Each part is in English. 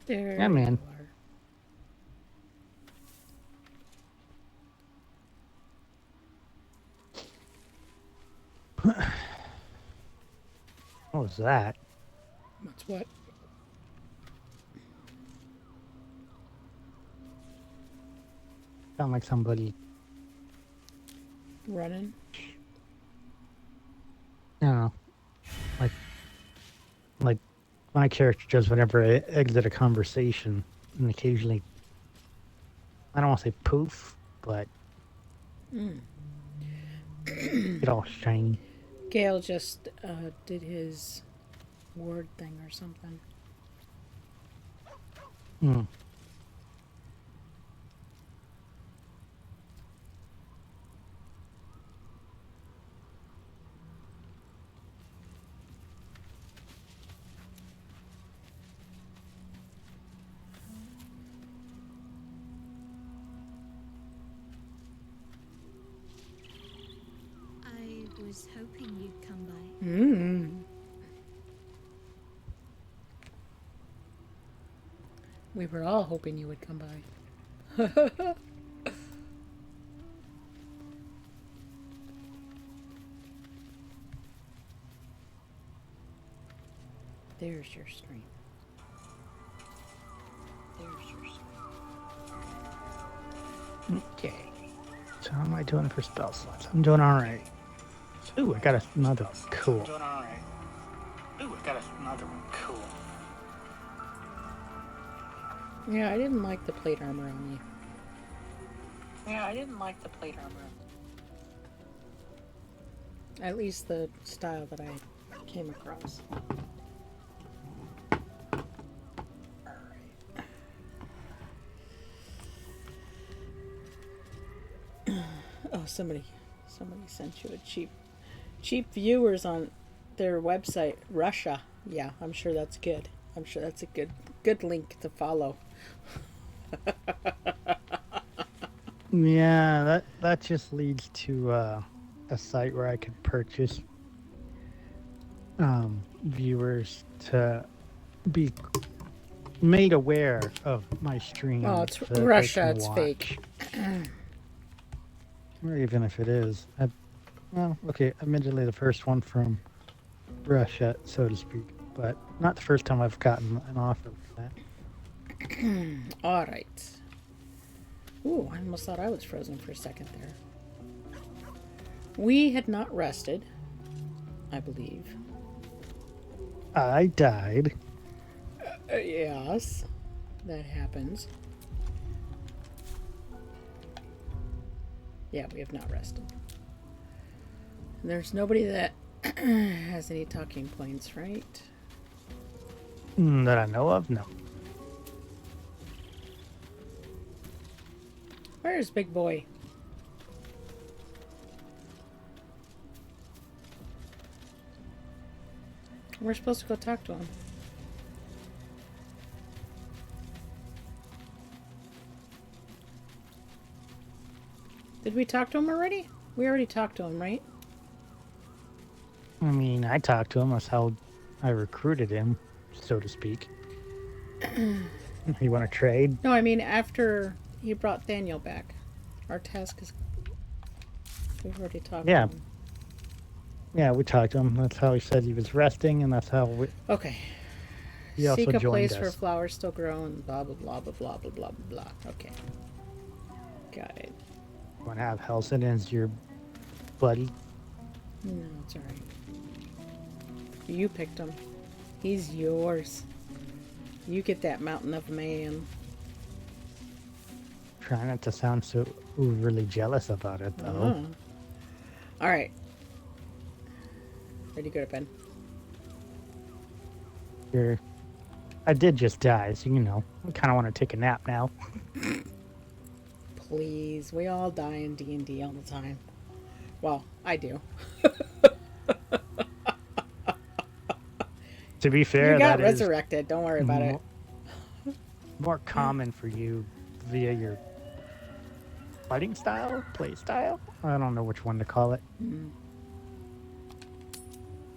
There Yeah, man. you are. What was that? What's what? Sound like somebody. Running? No, like like my character does whenever I exit a conversation, and occasionally I don't want to say poof, but get all shiny. Gail just did his word thing or something. Mm. I was hoping you'd come by. Mm. We were all hoping you would come by. There's your stream. There's your stream. Okay. So how am I doing for spell slots? I'm doing all right. Ooh, I got another one. Cool. I'm doing all right. Ooh, I got another one. Cool. Yeah, I didn't like the plate armor on me. Yeah, I didn't like the plate armor. At least the style that I came across. Oh, somebody sent you a cheap viewers on their website, Russia. Yeah, I'm sure that's good. I'm sure that's a good link to follow. Yeah, that just leads to a site where I could purchase viewers to be made aware of my stream Oh, it's so that they Russia. can It's fake. watch. Or even if it is. Well, okay, admittedly the first one from Russia, so to speak, but not the first time I've gotten an offer for that. All right. Ooh, I almost thought I was frozen for a second there. We had not rested, I believe. I died. Yes, that happens. Yeah, we have not rested. There's nobody that has any talking points, right? That I know of, no. Where's Big Boy? We're supposed to go talk to him. Did we talk to him already? We already talked to him, right? I mean, I talked to him. That's how I recruited him, so to speak. You want to trade? No, I mean after he brought Thaniel back. Our task is. We've already talked Yeah, to him. yeah, we talked to him. That's how he said he was resting, and that's how Okay. he also Seek a joined place where us. flowers still grow and blah blah blah blah blah blah blah blah. Okay. Got it. Want to have Helson as your buddy? No, it's alright. You picked him. He's yours. You get that mountain of man. Try not to sound so overly jealous about it, though. Alright. Ready to go to bed? I did just die, so I kind of want to take a nap now. Please. We all die in D&D all the time. Well, I do. To be You fair, got that is resurrected. Don't worry about it. more common for you via your fighting style, play style. I don't know which one to call it.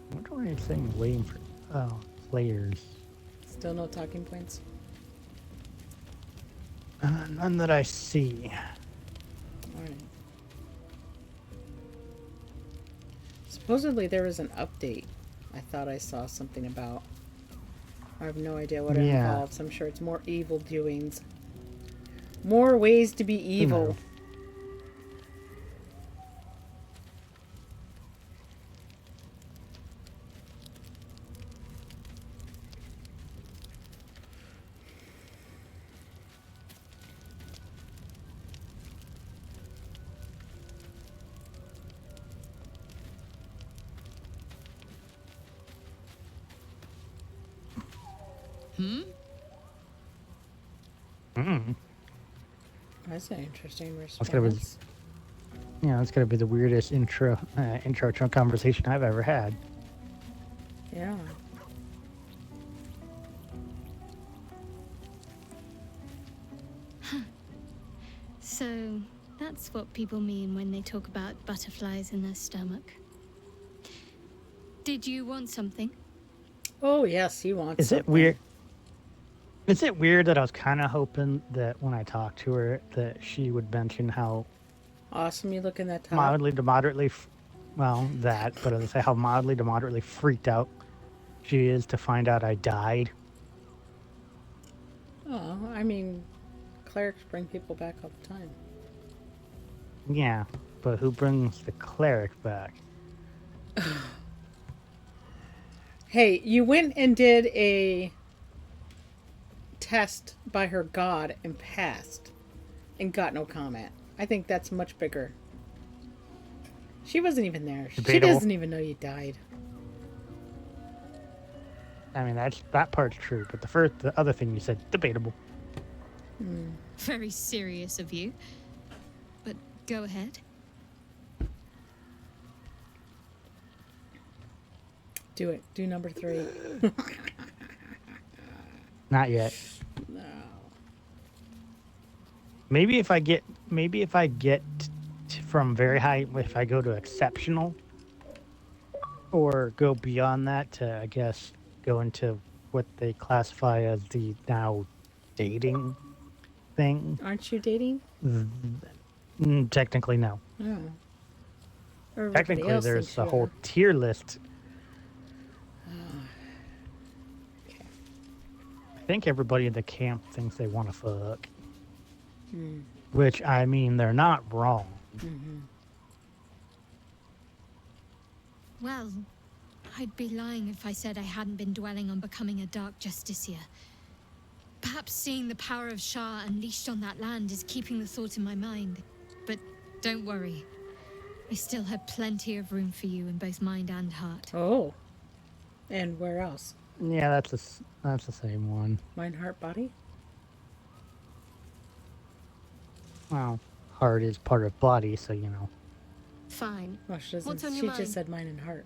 What are you saying? Waiting for players. Still no talking points? None that I see. Alright. Supposedly there was an update I thought I saw something about. I have no idea what it Yeah. involves. I'm sure it's more evil doings. More ways to be evil. knows? That's an interesting That's gonna be, response. that's gonna be the weirdest intro to a conversation I've ever had. Yeah. So that's what people mean when they talk about butterflies in their stomach. Did you want something? Oh yes, he wants Is it something. weird? Is it weird that I was kind of hoping that when I talked to her that she would mention how Awesome you look in that top. mildly to moderately, but as I say, how mildly to moderately freaked out she is to find out I died. Oh, I mean, clerics bring people back all the time. Yeah, but who brings the cleric back? Hey, you went and did a test by her god and passed and got no comment. I think that's much bigger. She wasn't even there. She Debatable. doesn't even know you died. I mean, that part's true, but the other thing you said, debatable. Very serious of you. But go ahead. Do it. Do number 3. Not yet. No. Maybe if I get from very high, if I go to exceptional, or go beyond that to, I guess, go into what they classify as the now dating thing. Aren't you dating? Technically, no. No. Everybody Technically, else there's thinks a you whole are. tier list. Okay. I think everybody in the camp thinks they want to fuck. Which, I mean, they're not wrong. Well, I'd be lying if I said I hadn't been dwelling on becoming a Dark Justiciar. Perhaps seeing the power of Shah unleashed on that land is keeping the thought in my mind. But don't worry. I still have plenty of room for you in both mind and heart. Oh. And where else? Yeah, that's the same one. Mind, heart, body? Well, heart is part of body, so you know. Fine. Well, she doesn't. What's on your She mind? just said mind and heart.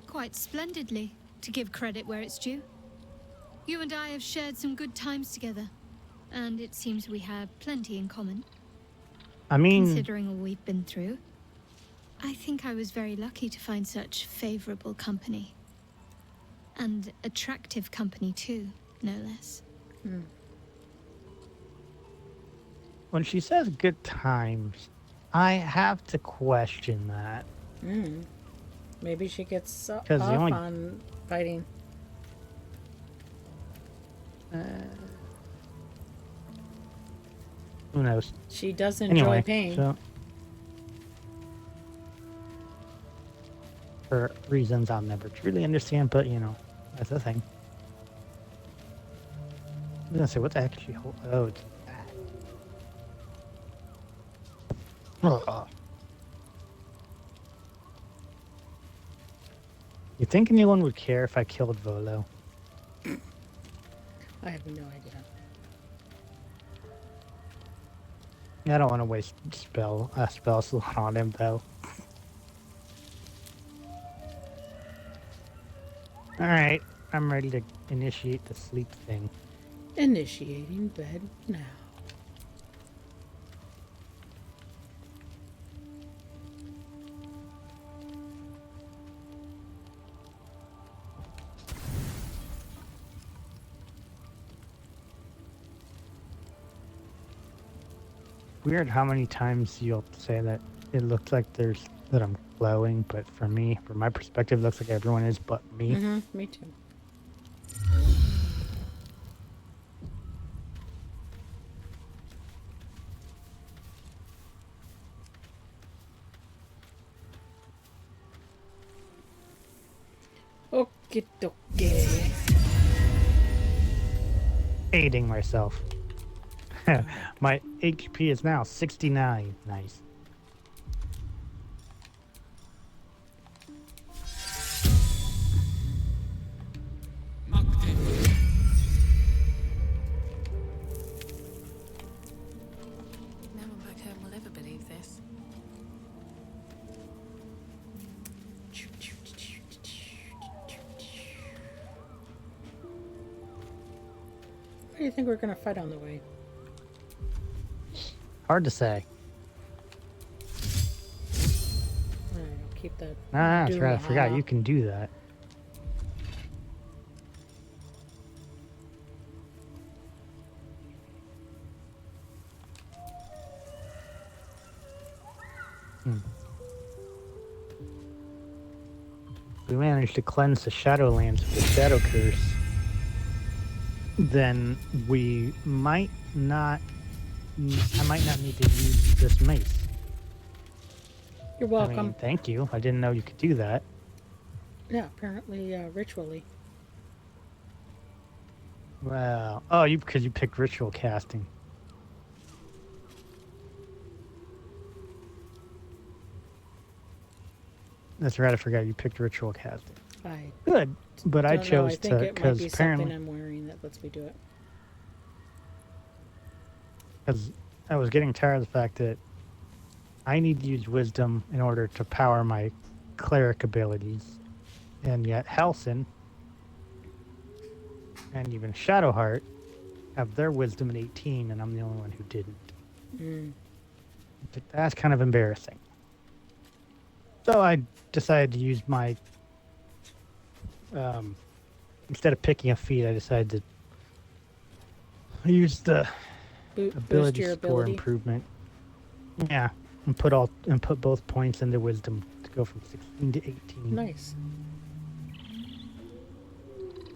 Quite splendidly, to give credit where it's due. You and I have shared some good times together, and it seems we have plenty in common. I mean, Considering all we've been through, I think I was very lucky to find such favorable company. And attractive company too, no less. when she says good times, I have to question that. Maybe she gets off 'Cause the only- on fighting. Who knows? She does enjoy Anyway, pain. so for reasons I'll never truly understand, but you know, that's the thing. I was gonna say, what the heck is she hold? Oh, it's that. Ugh. You think anyone would care if I killed Volo? I have no idea. I don't want to waste a spell slot on him though. All right, I'm ready to initiate the sleep thing. Initiating bed now. weird how many times you'll say that it looks like that I'm glowing, but for me, from my perspective, it looks like everyone is but me. Mm-hmm. Me too. Okie dokie. Hating myself. My HP is now 69. Nice. No one back home will ever believe this. What do you think we're gonna fight on the way? Hard to say. Alright, I'll keep that. Ah, that's right. I forgot Doom you can do that. We managed to cleanse the Shadowlands of the Shadow Curse. Then we might not. I might not need to use this mace. You're I welcome. mean, thank you. I didn't know you could do that. Yeah, apparently ritually. Well, oh, because you picked ritual casting. That's right. I forgot you picked ritual casting. I Good, but I don't know. chose I think to it might because be apparently something I'm wearing that lets me do it. because I was getting tired of the fact that I need to use wisdom in order to power my cleric abilities, and yet Halcyon and even Shadowheart have their wisdom at 18, and I'm the only one who didn't. Mm. But that's kind of embarrassing. So I decided to use my instead of picking a feat, I decided to use the Boost ability your score ability. improvement. Yeah, and put both points into wisdom to go from 16 to 18. Nice.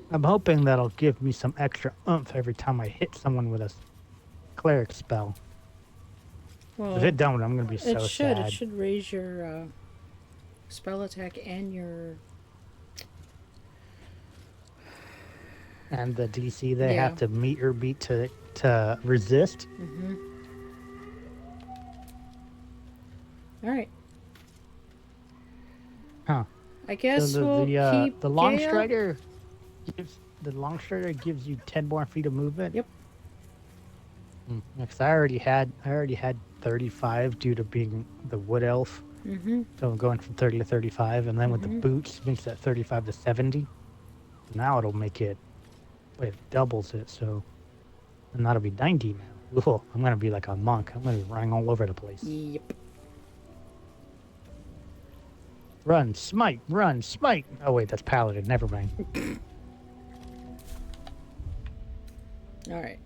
I'm hoping that'll give me some extra oomph every time I hit someone with a cleric spell. Well, If it don't, I'm gonna be so it should. sad. It should raise your spell attack and your. And the DC they Yeah. have to meet or beat to resist. Mm-hmm. All right. Huh. I guess So we'll keep the long Gale. strider gives you 10 more feet of movement. Yep. Because I already had 35 due to being the wood elf. Mm-hmm. So I'm going from 30 to 35, and then with the boots makes that 35 to 70. Now it'll make it doubles it, so and that'll be 90 now. Ooh, I'm gonna be like a monk. I'm gonna be running all over the place. Yep. Run, smite, run, smite. Oh wait, that's paladin. Never mind. All right.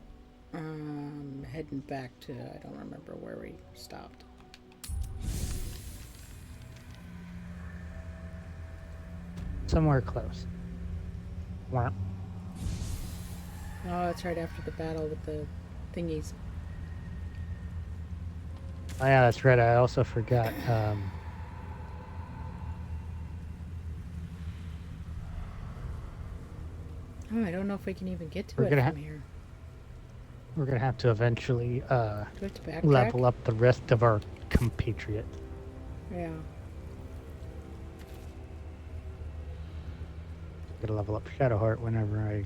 Heading back to I don't remember where we stopped. Somewhere close. Wow. Oh, it's right after the battle with the thingies. Oh yeah, that's right. I also forgot. Oh, I don't know if we can even get to We're it gonna from here. We're gonna have to eventually Do we have to backtrack? level up the rest of our compatriots. Yeah. Gotta level up Shadowheart whenever I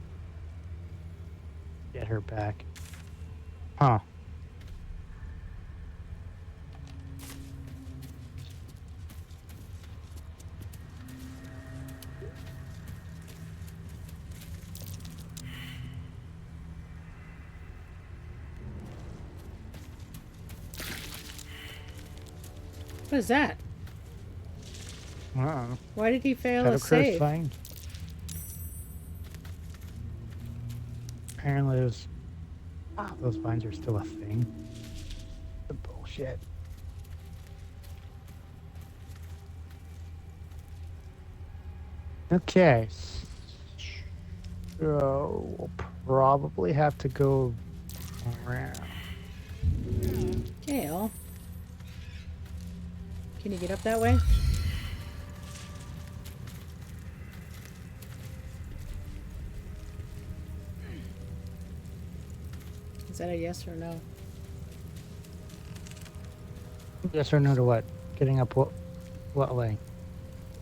get her back. Huh. What is that? Uh-oh. Why did he fail Shadow a Curse save? fine. Apparently those vines are still a thing. The shit. Okay. So we'll probably have to go around. Gail. Can you get up that way? Is that a yes or no? Yes or no to what? Getting up what way?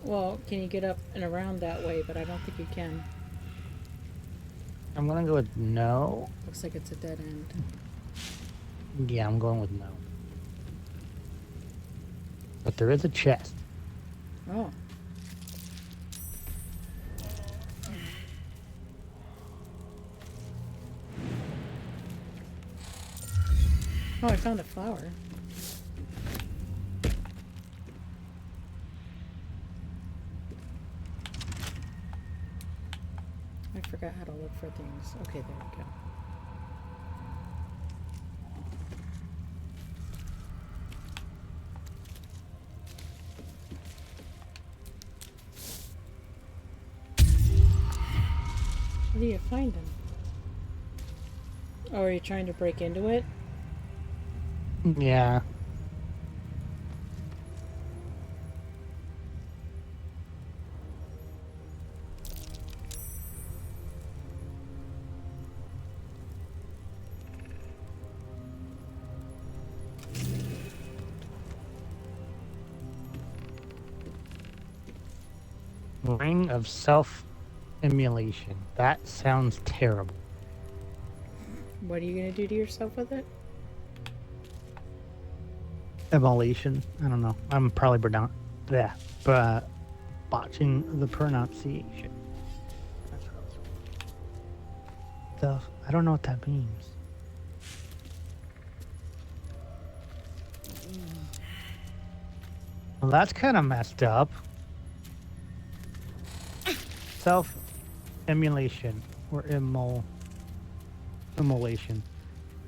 Well, can you get up and around that way? But I don't think you can. I'm gonna go with no. Looks like it's a dead end. Yeah, I'm going with no. But there is a chest. Oh. Oh, I found a flower. I forgot how to look for things. Okay, there we go. Where do you find them? Oh, are you trying to break into it? Yeah. Ring of self-immolation. That sounds terrible. What are you gonna do to yourself with it? Immolation? I don't know. I'm probably but botching the pronunciation. I don't know what that means. Well, that's kind of messed up. Self-immolation or immolation.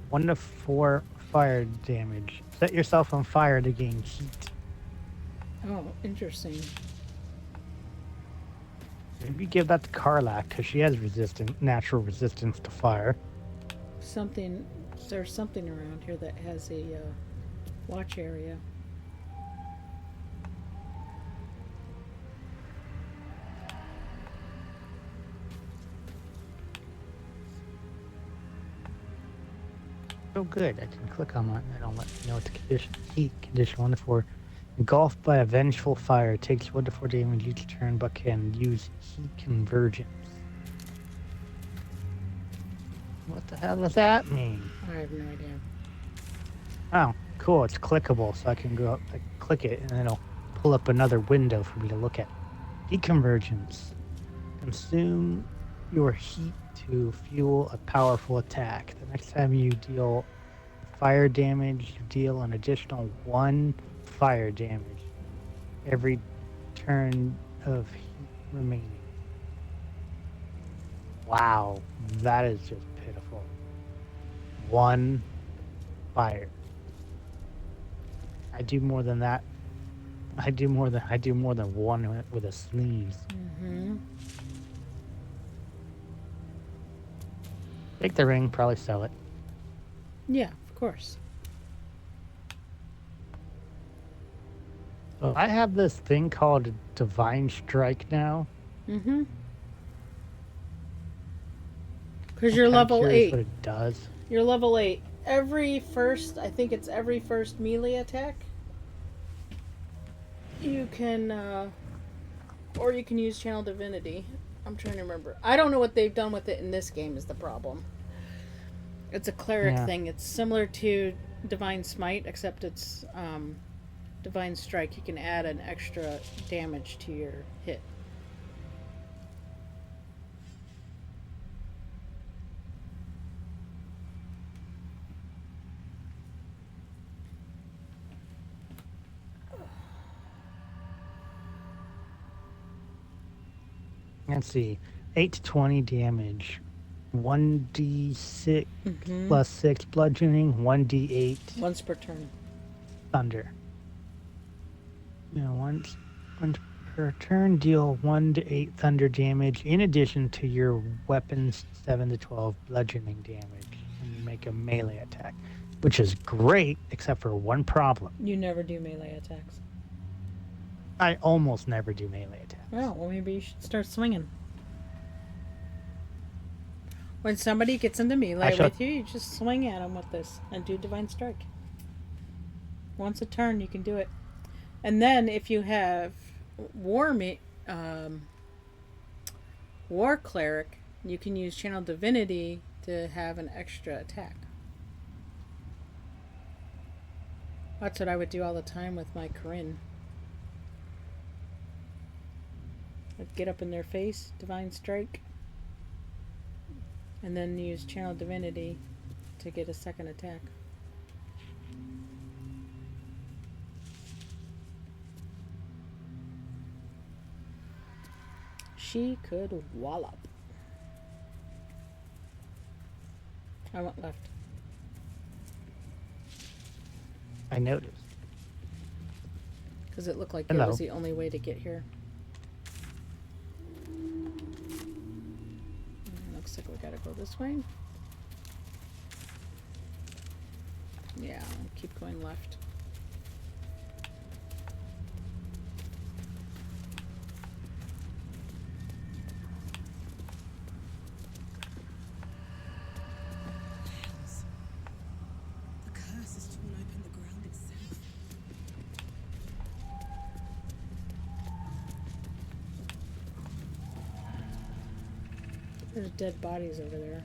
1 to 4 fire damage. Set yourself on fire to gain heat. Oh, interesting. Maybe give that to Karlak because she has natural resistance to fire. There's something around here that has a watch area. Oh, good. I can click on that and it'll let me know what the condition. Heat condition 1 to 4. Engulfed by a vengeful fire. Takes 1 to 4 damage each turn, but can use heat convergence. What the hell does that mean? I have no idea. Oh, cool. It's clickable, so I can go up, click it, and it'll pull up another window for me to look at. Heat convergence. Consume your heat to fuel a powerful attack. The next time you deal fire damage, you deal an additional 1 fire damage every turn of heat remaining. Wow, that is just pitiful. 1 fire. I do more than that. I do more than 1 with a sneeze. Mm-hmm. Take the ring, probably sell it. Yeah, of course. So I have this thing called Divine Strike now. Mm-hmm. Because you're I'm kinda level curious 8. what it does. You're level 8. Every first melee attack, you can, or you can use Channel Divinity. I'm trying to remember. I don't know what they've done with it in this game is the problem. It's a cleric thing. It's similar to Divine Smite, except it's Divine Strike. You can add an extra damage to your hit. Let's see. 8 to 20 damage. 1d6 plus 6 bludgeoning. 1d8. Once per turn. thunder. Once per turn, deal 1 to 8 thunder damage in addition to your weapon's 7 to 12 bludgeoning damage, and you make a melee attack, which is great, except for one problem. You never do melee attacks. I almost never do melee attacks. Oh, well, maybe you should start swinging. When somebody gets into melee with you, you just swing at them with this and do Divine Strike. Once a turn, you can do it. And then if you have War Cleric, you can use Channel Divinity to have an extra attack. That's what I would do all the time with my Corinne. I'd get up in their face, Divine Strike, and then use Channel Divinity to get a second attack. She could wallop. I went left. I noticed. Because it looked like Hello. it was the only way to get here. Looks like we gotta go this way. Yeah, I'll keep going left. The curse has torn open the ground itself. There's dead bodies over there.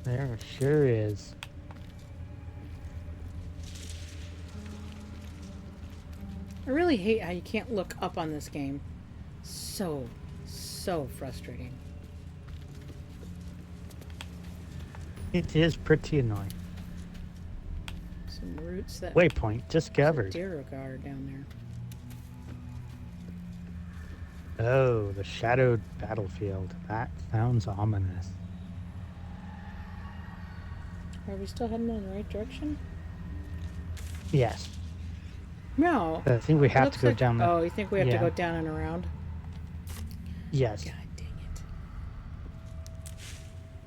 There sure is. I really hate how you can't look up on this game. So frustrating. It is pretty annoying. Some roots that... Waypoint discovered. Duragar down there. Oh, the shadowed battlefield. That sounds ominous. Are we still heading in the right direction? Yes. No. I think we have Looks to go like- down the... Oh, you think we have to yeah. go down and around? Yes. God dang it.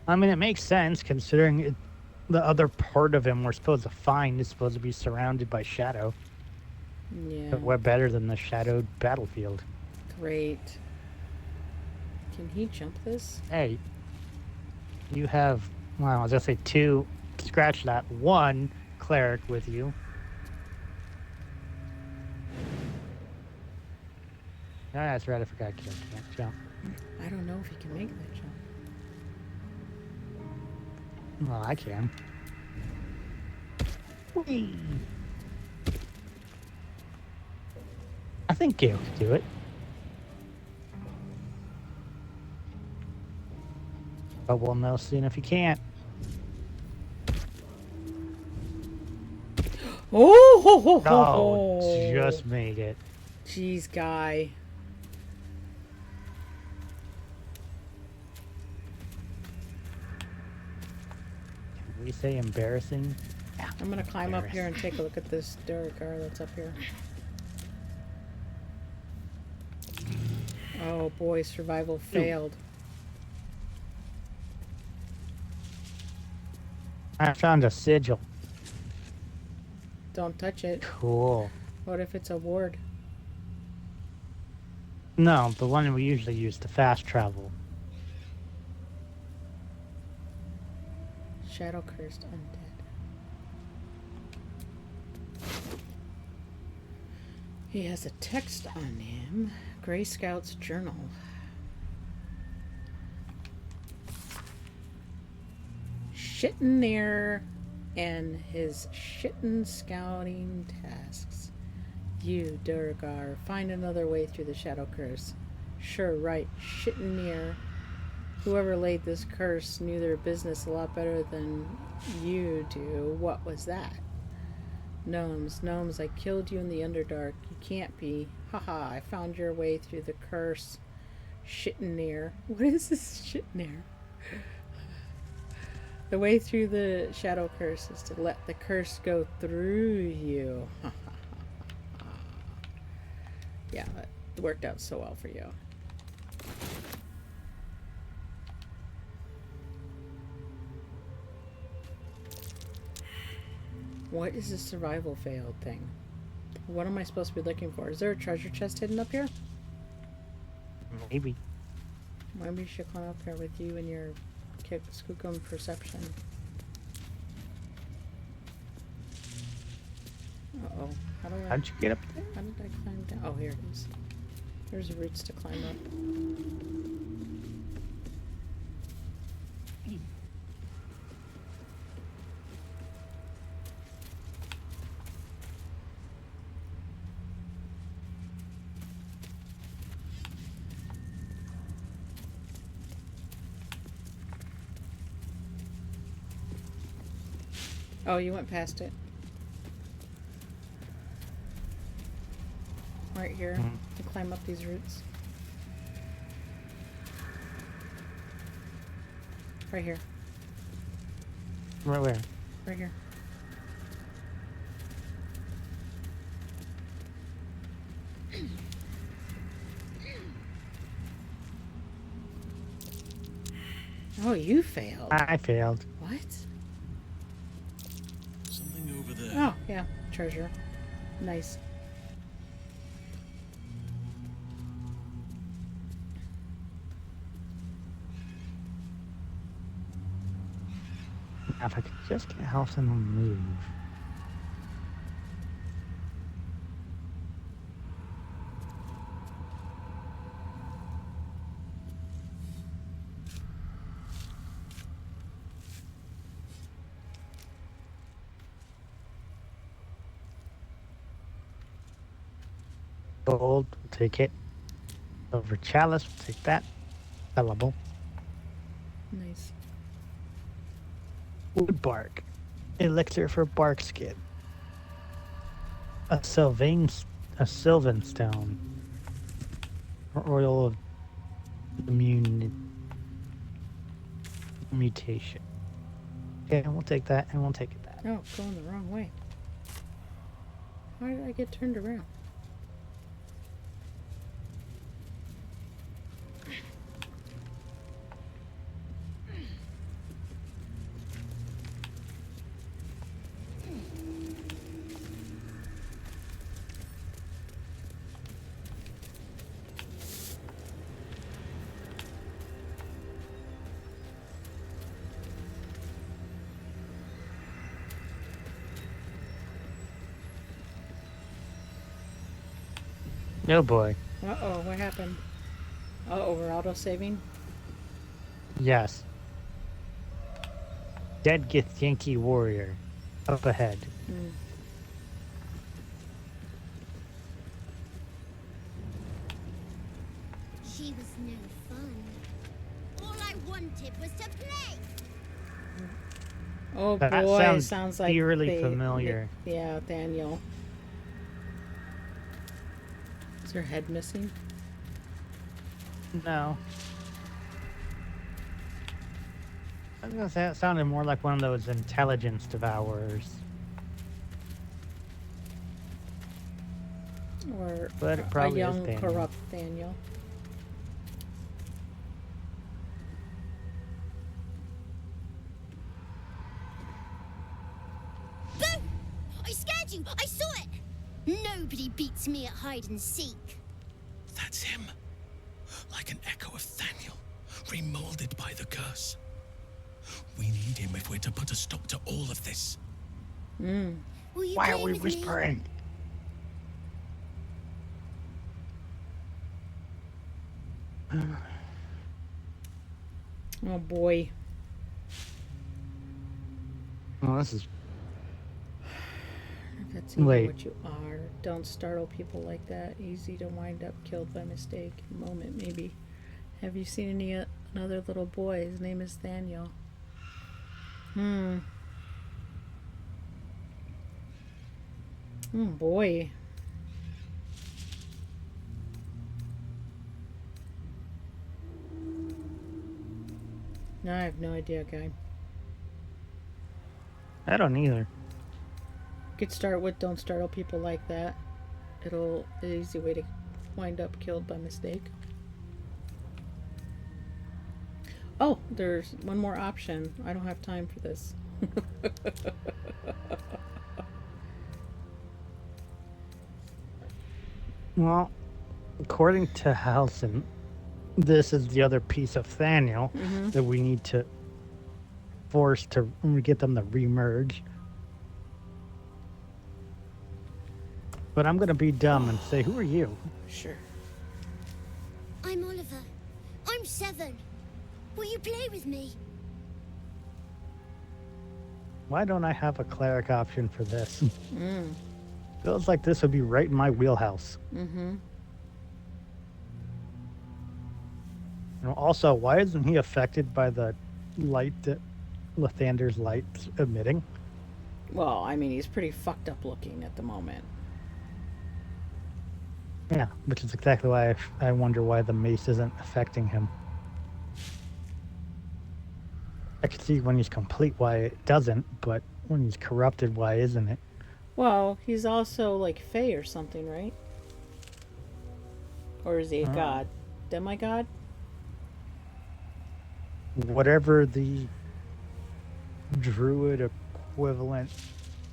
I mean, it makes sense considering the other part of him we're supposed to find is supposed to be surrounded by shadow. Yeah. But what better than the shadowed battlefield? Great. Can he jump this? Hey, you have, well, I was going to say 2, scratch that, 1 cleric with you. Ah, that's right, I forgot Kill can't jump. I don't know if he can make that jump. Well, I can. Whee! I think Gale could do it. But we'll know soon if he can't. Oh! Ho, ho, ho, No, ho. just made it. Jeez, guy. Can we say embarrassing? Yeah. I'm gonna climb up here and take a look at this Duragar that's up here. Oh boy, survival failed. I found a sigil. Don't touch it. Cool. What if it's a ward? No, the one we usually use to fast travel. Shadow cursed undead. He has a text on him. Grey Scout's journal. Shittin' near and his shittin' scouting tasks. You, Duragar, find another way through the shadow curse. Sure, right, shittin' near. Whoever laid this curse knew their business a lot better than you do. What was that? Gnomes, I killed you in the Underdark. You can't be. Haha, I found your way through the curse. Shittin' near. What is this shittin' near? The way through the shadow curse is to let the curse go through you. Yeah, that worked out so well for you. What is this survival failed thing? What am I supposed to be looking for? Is there a treasure chest hidden up here? Maybe. Maybe we should climb up here with you and your skookum perception. Uh-oh. How'd you get up there? How did I climb down? Oh, here it is. There's roots to climb up. Oh, you went past it. Right here. To climb up these roots. Right here. Right where? Right here. Oh, you failed. I failed. What? Something over there. Oh, yeah. Treasure. Nice. If I could just get health and move. Gold, we'll take it. Over chalice, we'll take that. Sellable. Nice. Wood bark. Elixir for bark skin. A sylvan stone. Oil of mutation. Okay, we'll take that and we'll take that. Oh, going the wrong way. Why did I get turned around? Oh boy. Uh-oh, what happened? Uh-oh, we're auto-saving? Yes. Dead Githyanki warrior. Up ahead. Mm. She was no fun. All I wanted was to play. Oh That boy, sounds like eerily familiar. Yeah, Thaniel. Is her head missing? No. I was gonna say it sounded more like one of those intelligence devourers. Or But it a probably is young, Thaniel. corrupt Thaniel? Boo! I scared you! I saw it! Nobody beats me at hide and seek. That's him. Like an echo of Thaniel, remolded by the curse. We need him if we're to put a stop to all of this. Mm. Will you Why are play we with me? whispering? Oh boy. Well, this is. That's even Wait. what you are. Don't startle people like that. Easy to wind up killed by mistake. Moment, maybe. Have you seen another little boy? His name is Thaniel. Oh boy. No, I have no idea, guy. I don't either. Could start with don't startle people like that. It'll an easy way to wind up killed by mistake. Oh, there's one more option. I don't have time for this. Well, according to Halson, this is the other piece of Thaniel that we need to force to get them to remerge. But I'm gonna be dumb and say, who are you? Sure. I'm Oliver. I'm 7. Will you play with me? Why don't I have a cleric option for this? Feels like this would be right in my wheelhouse. And also, why isn't he affected by the light that Lathander's light's emitting? Well, I mean, he's pretty fucked up looking at the moment. Yeah, which is exactly why I wonder why the mace isn't affecting him. I can see when he's complete why it doesn't, but when he's corrupted, why isn't it? Well, he's also like Fae or something, right? Or is he a god? Demigod? Whatever the druid equivalent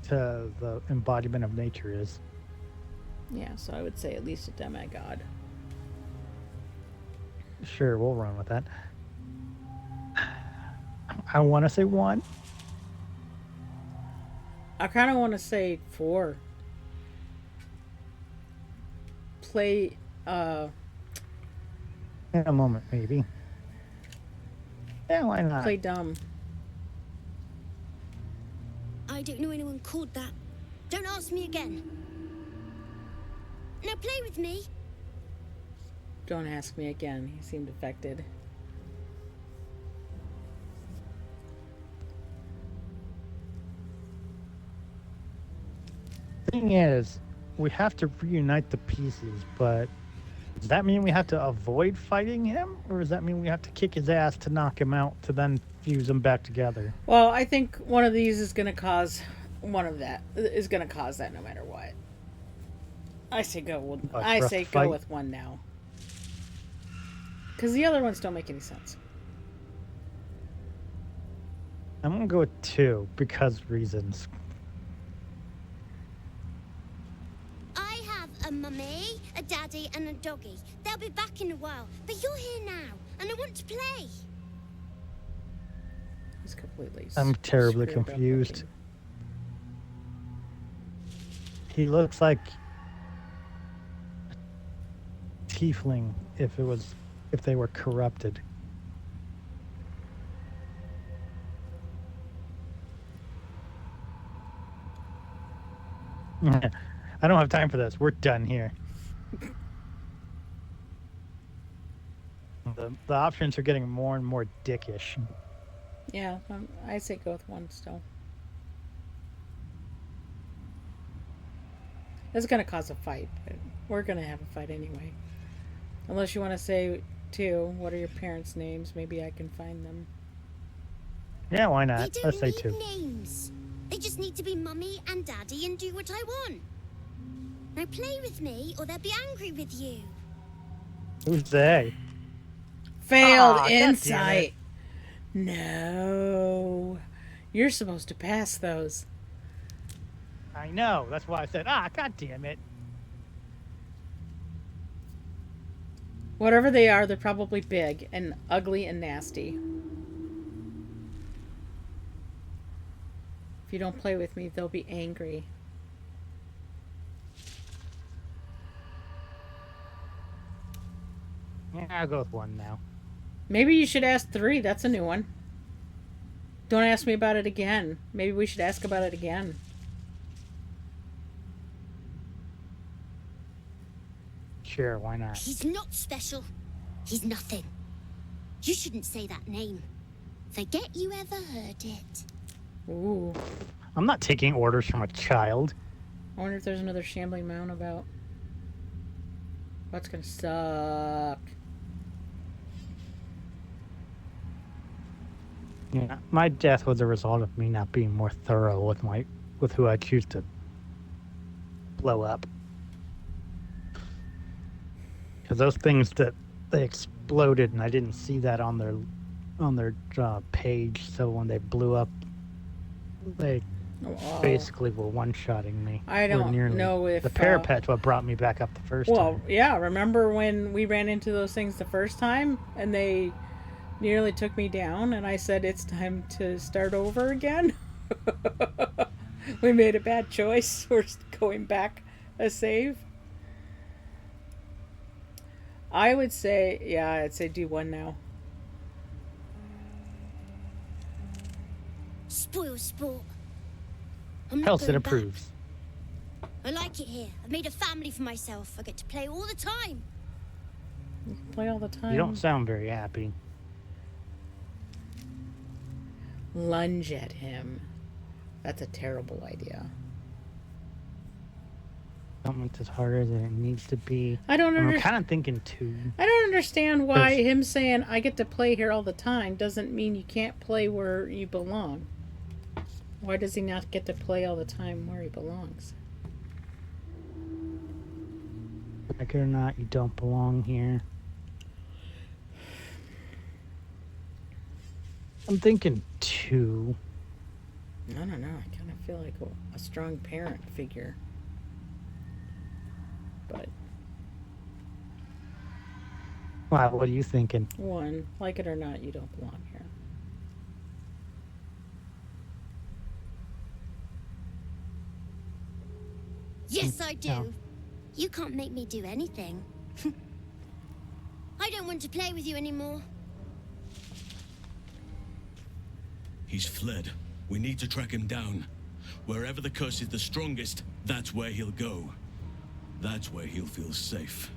to the embodiment of nature is. Yeah, so I would say at least a demigod. Sure, we'll run with that. I want to say 1. I kind of want to say 4. Play, In a moment, maybe. Yeah, why not? play dumb. I don't know anyone called that. Don't ask me again. Now play with me. Don't ask me again. He seemed affected. Thing is, we have to reunite the pieces, but does that mean we have to avoid fighting him? Or does that mean we have to kick his ass to knock him out to then fuse them back together? Well, I think one of these is going to cause that no matter what. I say go with go with 1 now. Cuz the other ones don't make any sense. I'm going to go with 2 because reasons. I have a mummy, a daddy, and a doggy. They'll be back in a while, but you're here now, and I want to play. He's completely I'm terribly screwed up confused. looking. He looks like a tiefling if they were corrupted. I don't have time for this. We're done here. The options are getting more and more dickish. Yeah, I say go with 1 still. It's going to cause a fight, but we're going to have a fight anyway. Unless you want to say 2, what are your parents' names? Maybe I can find them. Yeah, why They not? don't Let's say need 2. names. They just need to be mummy and daddy and do what I want. Now play with me, or they'll be angry with you. Who's they? Failed God damn insight. No. You're supposed to pass those. I know. That's why I said, god damn it. Whatever they are, they're probably big and ugly and nasty. If you don't play with me, they'll be angry. Yeah, I'll go with 1 now. Maybe you should ask 3. That's a new one. Don't ask me about it again. Maybe we should ask about it again. Sure, why not? He's not special. He's nothing. You shouldn't say that name. Forget you ever heard it. Ooh. I'm not taking orders from a child. I wonder if there's another shambling mound about. That's gonna suck. Yeah, my death was a result of me not being more thorough with who I choose to blow up. Because those things that they exploded, and I didn't see that on their page. So when they blew up, they Oh, basically were one-shotting me. I Or don't nearly. know if The parapet's what brought me back up the first well, time. yeah. Remember when we ran into those things the first time, and they nearly took me down, and I said it's time to start over again. We made a bad choice. We're going back a save. I would say, yeah, I'd say do one now. Spoil sport. I'm not Helston going back. approves. I like it here. I've made a family for myself. I get to play all the time. Play all the time. You don't sound very happy. Lunge at him. That's a terrible idea. Something's as harder than it needs to be. I don't I'm understand. kind of thinking 2. I don't understand why Yes. him saying I get to play here all the time doesn't mean you can't play where you belong. Why does he not get to play all the time where he belongs? Like it or not, you don't belong here. I'm thinking 2. I don't know. I kind of feel like a strong parent figure. But Wow, what are you thinking? one, like it or not, you don't belong here. Yes, I do. No. You can't make me do anything. I don't want to play with you anymore. He's fled. We need to track him down. Wherever the curse is the strongest, that's where he'll go. That's where he'll feel safe.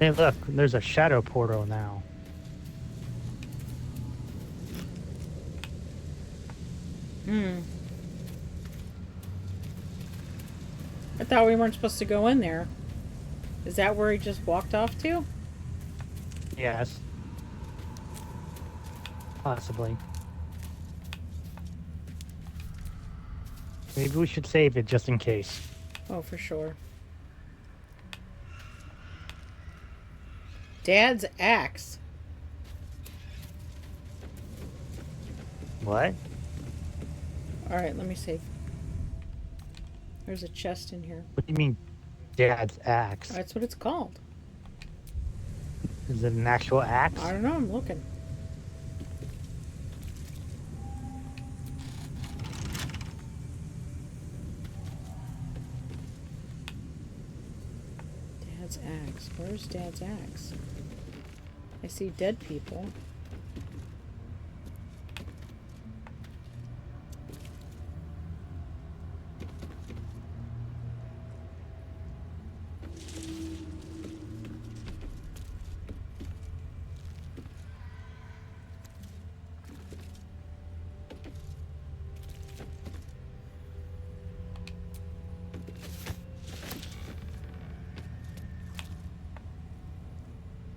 Hey, look, there's a shadow portal now. I thought we weren't supposed to go in there. Is that where he just walked off to? Yes. Possibly. Maybe we should save it just in case. Oh, for sure. Dad's axe. What? Alright, let me save. There's a chest in here. What do you mean, Dad's axe? That's what it's called. Is it an actual axe? I don't know, I'm looking. Dad's axe. Where's Dad's axe? I see dead people.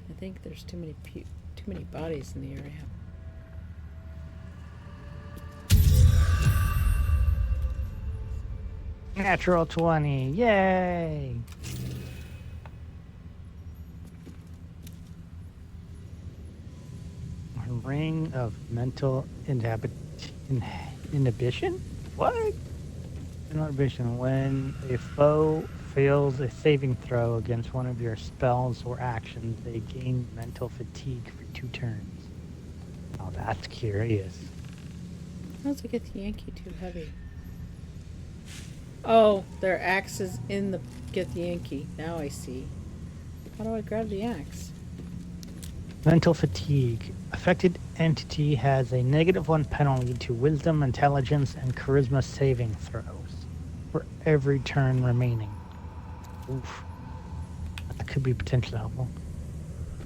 I think there's too many bodies in the area. Natural 20. Yay! A ring of mental inhibition? What? Inhibition. When a foe fails a saving throw against one of your spells or actions, they gain mental fatigue for 2 turns. Oh, that's curious. How's it get the Yankee too heavy? Oh, their axe is in the get the Yankee. Now I see. How do I grab the axe? Mental fatigue. Affected entity has a -1 penalty to wisdom, intelligence, and charisma saving throws for every turn remaining. Oof. That could be potentially helpful.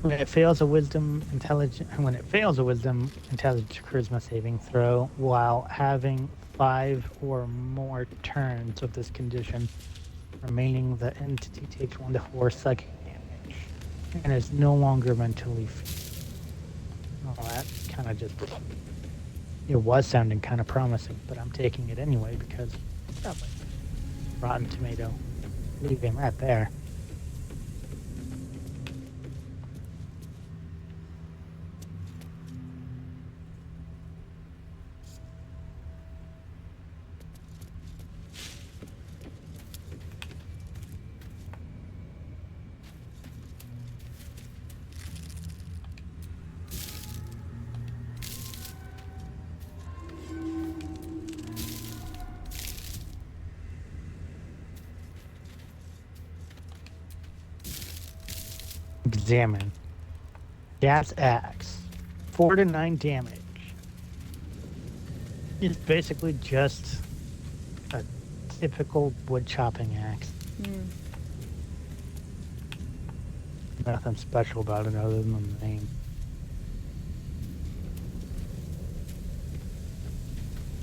When it fails a wisdom, intelligence, charisma saving throw while having 5 or more turns with this condition, remaining the entity takes 1 to 4 psychic damage and is no longer mentally well, that kind of just... It was sounding kind of promising, but I'm taking it anyway because... Oh, rotten tomato. Leaving that there. Examine. Gas axe. 4 to 9 damage. It's basically just a typical wood chopping axe. Nothing special about it other than the name.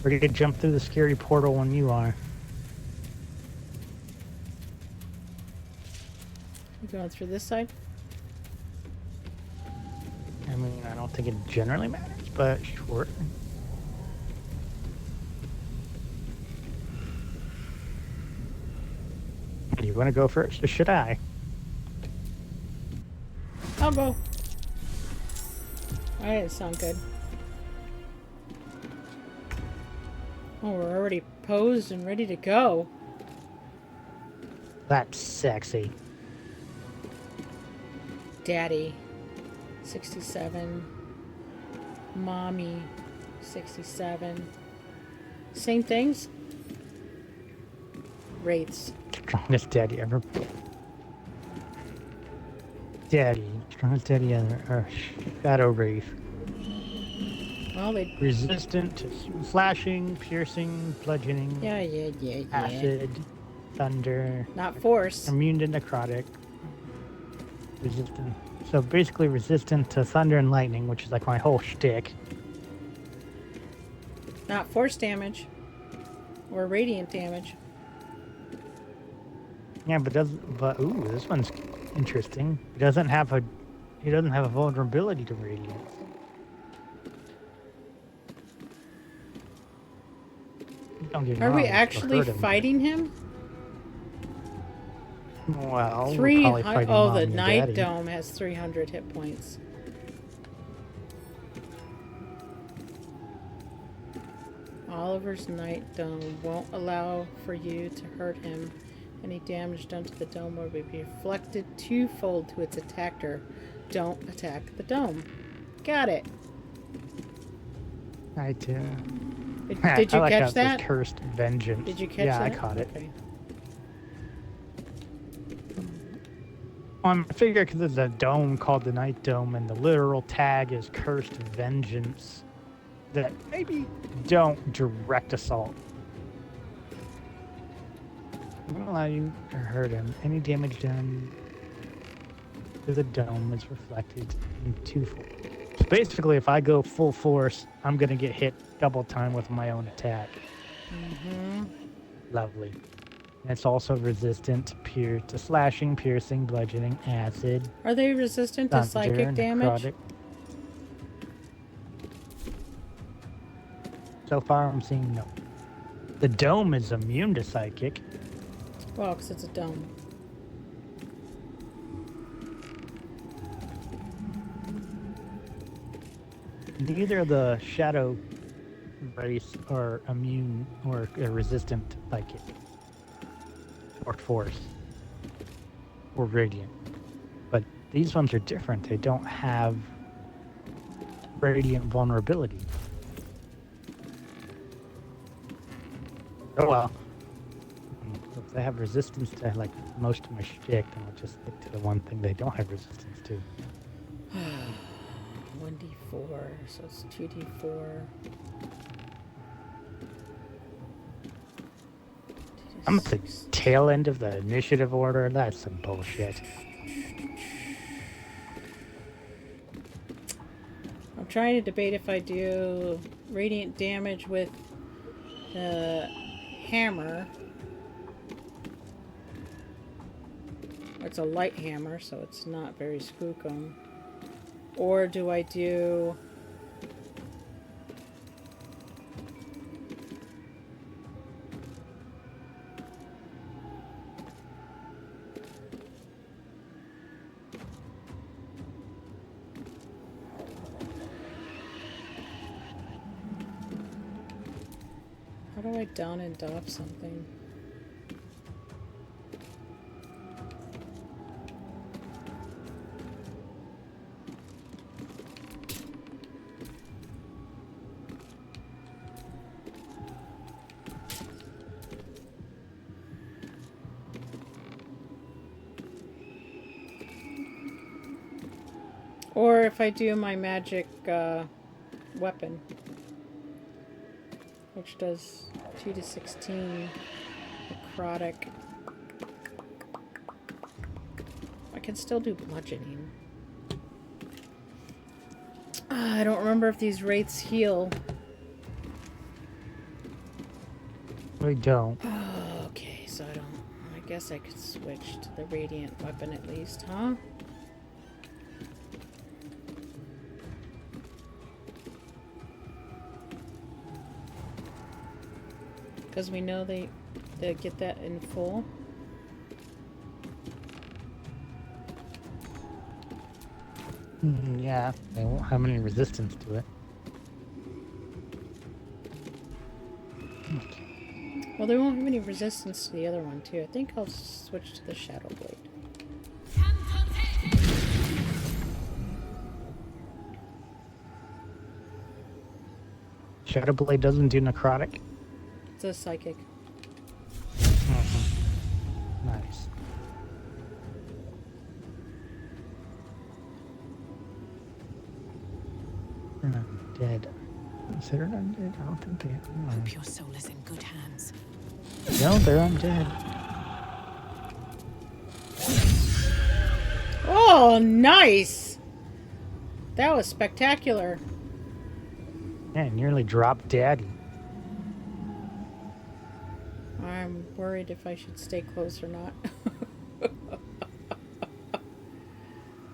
Ready to jump through the scary portal when you are. You going through this side? I mean, I don't think it generally matters, but sure. Do you want to go first, or should I? I'll go. That didn't sound good. Oh, we're already posed and ready to go. That's sexy. Daddy, 67. Mommy, 67. Same things? Wraiths. Strongest daddy ever. Daddy. Strongest daddy ever. Shadow Wraith. Well, they... Resistant to slashing, piercing, bludgeoning, Yeah. acid, thunder. Not force. Immune to necrotic. Resistant. So basically resistant to thunder and lightning, which is like my whole shtick. Not force damage. Or radiant damage. Yeah, but ooh, this one's interesting. He doesn't have a vulnerability to radiance. Don't get me Are wrong, we this will actually hurt him, fighting him? but- Well, we're probably fighting Oh, Mom the and Night Daddy. Dome has 300 hit points. Oliver's Night Dome won't allow for you to hurt him. Any damage done to the dome will be reflected twofold to its attacker. Don't attack the dome. Got it. I do. Did you I like how catch it says that? Cursed vengeance. Did you catch yeah, that? I caught it. Okay. I figure because there's a dome called the Night Dome, and the literal tag is Cursed Vengeance, that maybe don't direct assault. Won't allow you to hurt him. Any damage done to the dome is reflected in twofold. So basically, if I go full force, I'm going to get hit double time with my own attack. Mm-hmm. Lovely. And it's also resistant to slashing, piercing, bludgeoning, acid, Are they resistant to thunder, psychic damage? necrotic. So far, I'm seeing no. The dome is immune to psychic. Well, because it's a dome. Neither of the shadow race are immune or resistant to psychic or force or radiant. But these ones are different. They don't have radiant vulnerability. Oh well. If they have resistance to like most of my shtick, then I'll just stick to the one thing they don't have resistance to. 1d4, so it's 2d4. I'm at the tail end of the initiative order. That's some bullshit. I'm trying to debate if I do radiant damage with the hammer It's a light hammer, so it's not very skookum. Or do I do... How do I down and doff something? Or if I do my magic weapon, which does 2 to 16 necrotic. I can still do bludgeoning. I don't remember if these wraiths heal. We don't. Oh, okay, so I don't... I guess I could switch to the radiant weapon at least, huh? Because we know they get that in full. Yeah, they won't have any resistance to it. Well, they won't have any resistance to the other one, too. I think I'll switch to the Shadow Blade. Shadow Blade doesn't do necrotic? It's a psychic. Nice. Undead. Considered undead? I don't think they are. Hope your soul is in good hands. No, they're undead. Oh, nice! That was spectacular. Yeah, nearly dropped Daddy. I'm worried if I should stay close or not.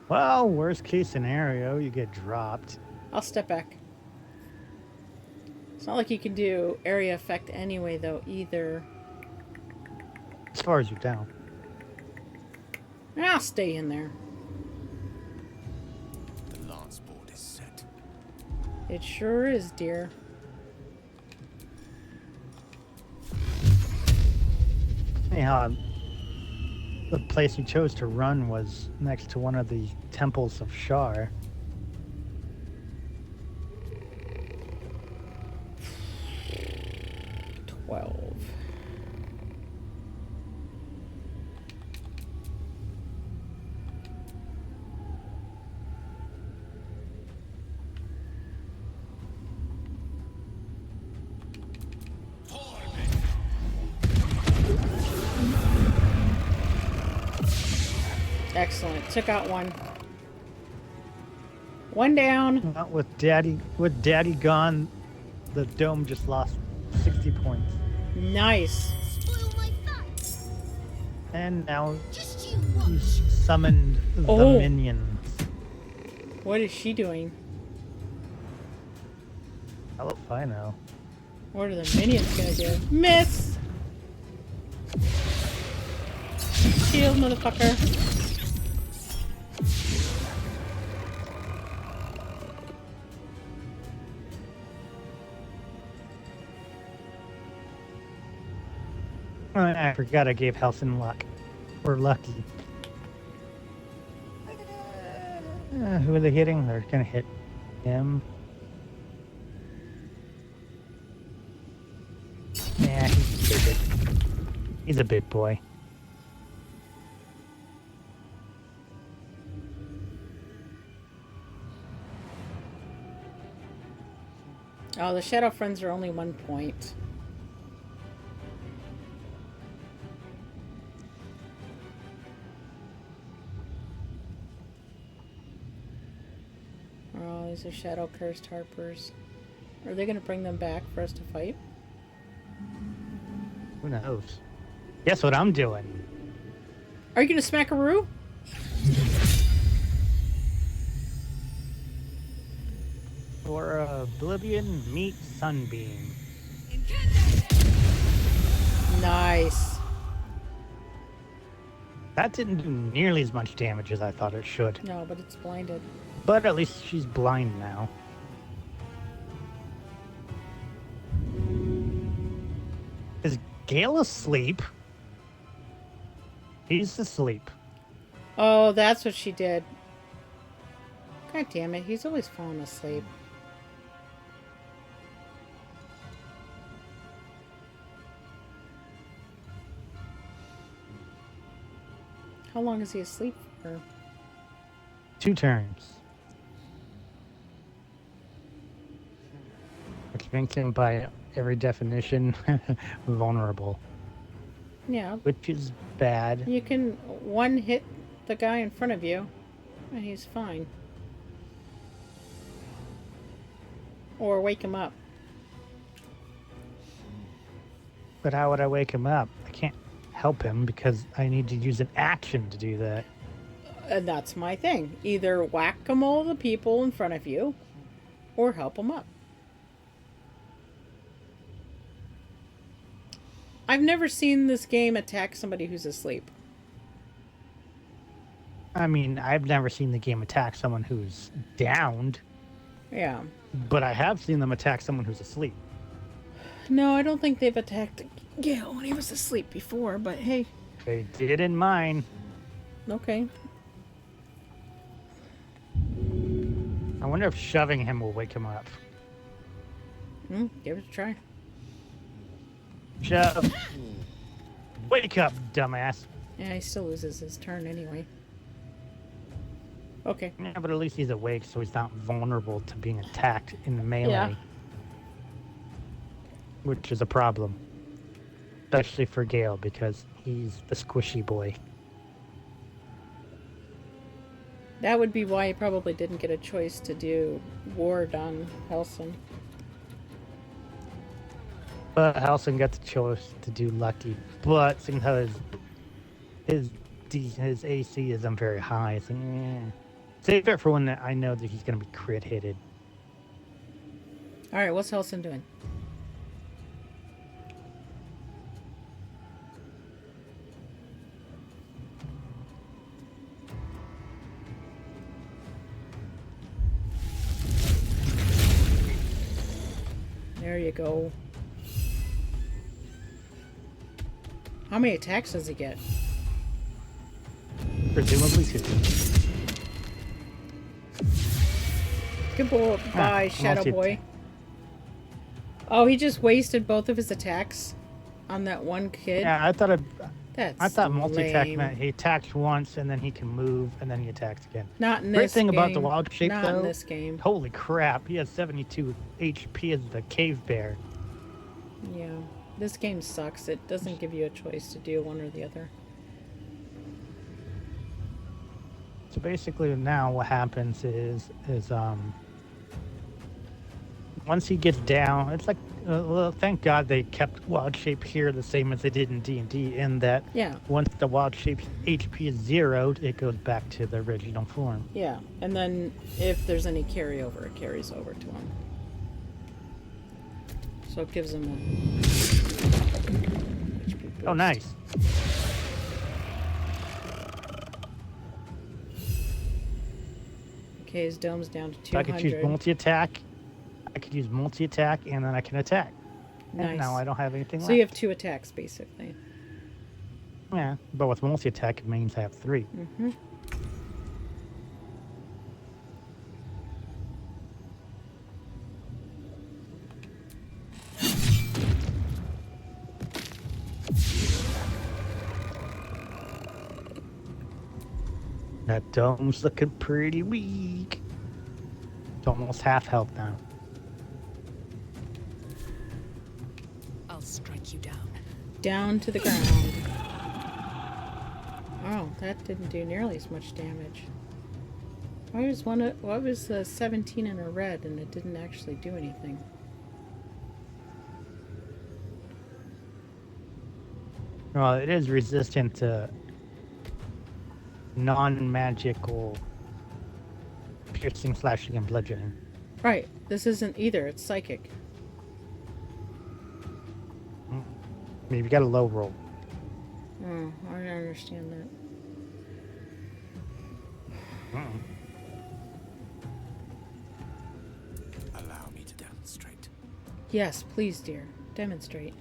Well, worst case scenario, you get dropped. I'll step back. It's not like you can do area effect anyway, though, either. As far as you're down. I'll stay in there. The lance board is set. It sure is, dear. Anyhow, the place you chose to run was next to one of the temples of Shar. Excellent. Took out one. One down. Not with Daddy gone, the dome just lost 60 points. Nice. Spoil my fun. And now Just you watch. he's summoned the Oh. minions. What is she doing? Hell if I know. What are the minions gonna do? Miss! Shield, motherfucker. I forgot I gave Halcyon luck. We're lucky. Who are they hitting? They're gonna hit him. Yeah, he's a big boy. Oh, the Shadow Friends are only 1 point. Oh, these are Shadow Cursed Harpers. Are they going to bring them back for us to fight? Who knows? Guess what I'm doing? Are you gonna smackaroo? Or Oblivion meet Sunbeam. Nice. That didn't do nearly as much damage as I thought it should. No, but it's blinded. But at least she's blind now. Is Gale asleep? He's asleep. Oh, that's what she did. God damn it, he's always falling asleep. How long is he asleep for? 2 turns. Which makes him, by every definition, vulnerable. Yeah. Which is bad. You can one hit the guy in front of you, and he's fine. Or wake him up. But how would I wake him up? I can't help him because I need to use an action to do that. And that's my thing. Either whack-a-mole the people in front of you, or help them up. I've never seen this game attack somebody who's asleep. I mean, I've never seen the game attack someone who's downed, Yeah. but I have seen them attack someone who's asleep. No, I don't think they've attacked Gale when he was asleep before, but hey. They did in mine. Okay. I wonder if shoving him will wake him up. Give it a try. Shove. Wake up, dumbass. Yeah, he still loses his turn anyway. Okay. Yeah, but at least he's awake, so he's not vulnerable to being attacked in the melee. Yeah. Which is a problem. Especially for Gale, because he's the squishy boy. That would be why he probably didn't get a choice to do Ward on Helson. But Halson got the choice to do Lucky. But seeing how his AC isn't very high, so save it for when I know that he's going to be crit hitted. Alright, what's Helson doing? There you go. How many attacks does he get? Presumably 2. Goodbye, Shadow Boy. Oh, he just wasted both of his attacks on that one kid? Yeah, I thought multi-attack lame. meant he attacks once and then he can move and then he attacks again. Not in Great this thing game. about the wild shape, Not though. in this game. Holy crap, he has 72 HP as the cave bear. Yeah. This game sucks. It doesn't give you a choice to do one or the other. So basically now what happens is once he gets down, it's like, well, thank God they kept wild shape here the same as they did in D&D, in that Yeah. once the wild shape's HP is zeroed, it goes back to the original form. Yeah. And then if there's any carryover, it carries over to him. So it gives him a HP boost. Oh, nice. Okay, his dome's down to 200. So I could choose multi-attack. I could use multi-attack, and then I can attack. Nice. And now I don't have anything So left. you have 2 attacks, basically. Yeah, but with multi-attack, it means I have 3. Mm-hmm. That dome's looking pretty weak. It's almost half health now. I'll strike you down. Down to the ground. Oh, that didn't do nearly as much damage. Why was the 17 in a red and it didn't actually do anything? Well, it is resistant to non-magical piercing, slashing, and bludgeoning. Right. This isn't either. It's psychic. Maybe you got a low roll. Oh, I don't understand that. Allow me to demonstrate. Yes, please, dear. Demonstrate.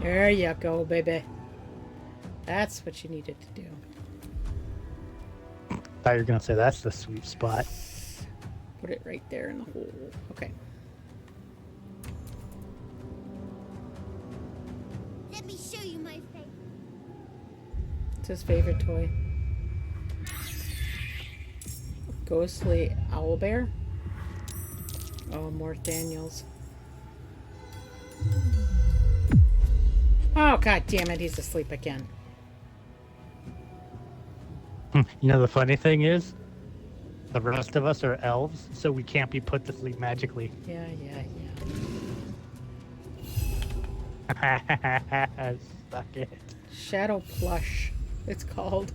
There you go, baby. That's what you needed to do. Thought you were gonna say that's the sweet spot. Put it right there in the hole. Okay. Let me show you my face. It's his favorite toy. Ghostly owlbear? Oh, more Thaniels. Oh, god damn it, he's asleep again. You know, the funny thing is, the rest of us are elves, so we can't be put to sleep magically. Yeah. Suck it. Shadow plush, it's called.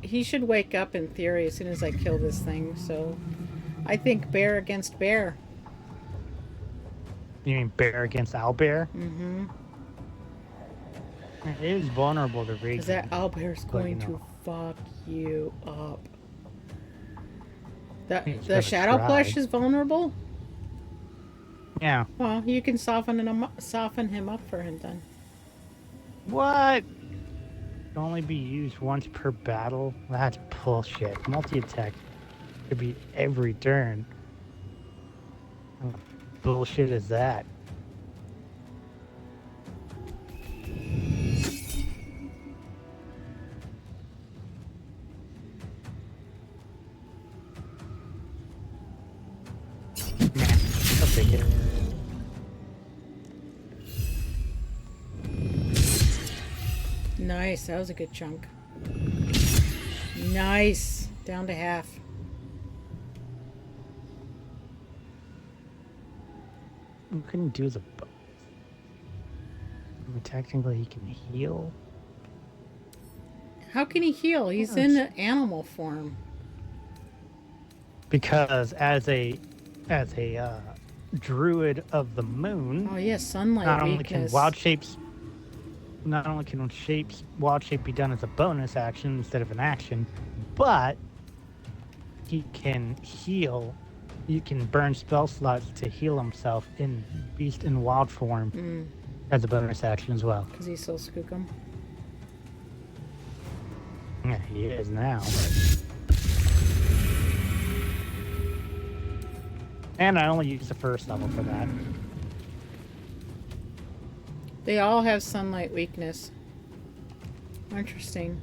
He should wake up in theory as soon as I kill this thing, so I think bear against bear. You mean bear against owlbear? Mm-hmm. It is vulnerable to rage. Because that owlbear's going to fuck you up. The shadow plush is vulnerable? Yeah. Well, you can soften him up for him then. What? Can only be used once per battle? That's bullshit. Multi-attack could be every turn. What bullshit is that? Nah, I'll take it. Nice, that was a good chunk. Nice, down to half. We couldn't do the both. I mean, technically, he can heal. How can he heal? He's in an animal form. Because as a druid of the moon, Oh yeah, sunlight not only weakness. can wild shape be done as a bonus action instead of an action, but he can heal. You can burn spell slots to heal himself in beast and wild form as a bonus action as well. Because he's so skookum. Yeah, he is now. And I only use the first level for that. They all have sunlight weakness. Interesting.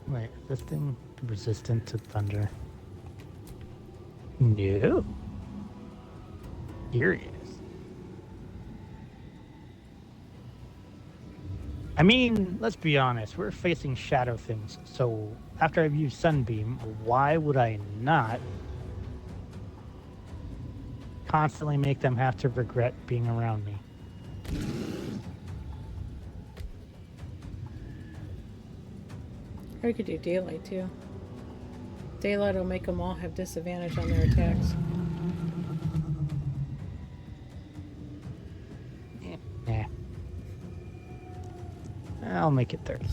Wait, is this thing resistant to thunder? No. Here he is. I mean, let's be honest, we're facing shadow things, so after I've used Sunbeam, why would I not constantly make them have to regret being around me? Or you could do daylight too. Daylight will make them all have disadvantage on their attacks. Nah. I'll make it 30.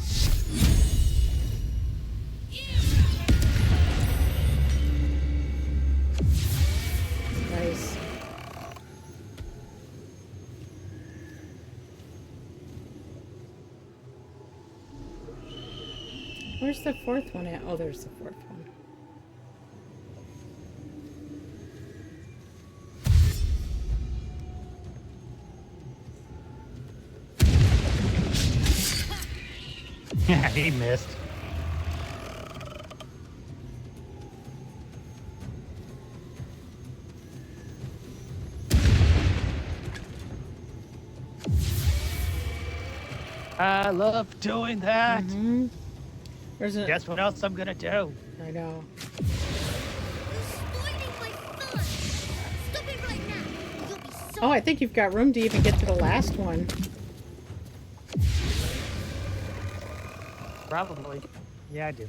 Nice. Where's the fourth one at? Oh, there's the fourth one. Yeah, he missed. I love doing that. Mm-hmm. There's a. Guess what else I'm gonna do? I know. You're spoiling my fun. Stop it right now. You'll be sorry. Oh, I think you've got room to even get to the last one. Probably. Yeah, I do.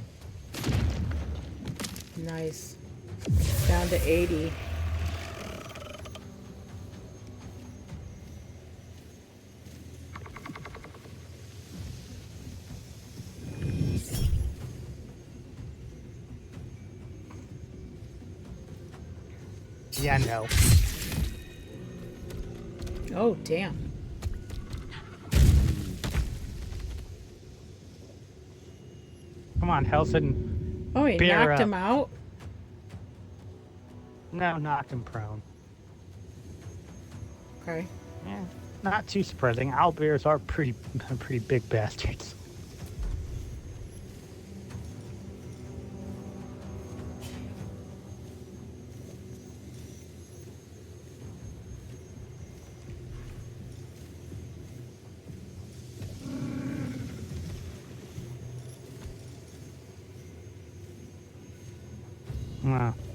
Nice. Down to 80. Yeah, no. Oh, damn. Come on, Helson. Oh, he Bear knocked up. him out? No, knocked him prone. Okay. Yeah, not too surprising. Owlbears are pretty big bastards.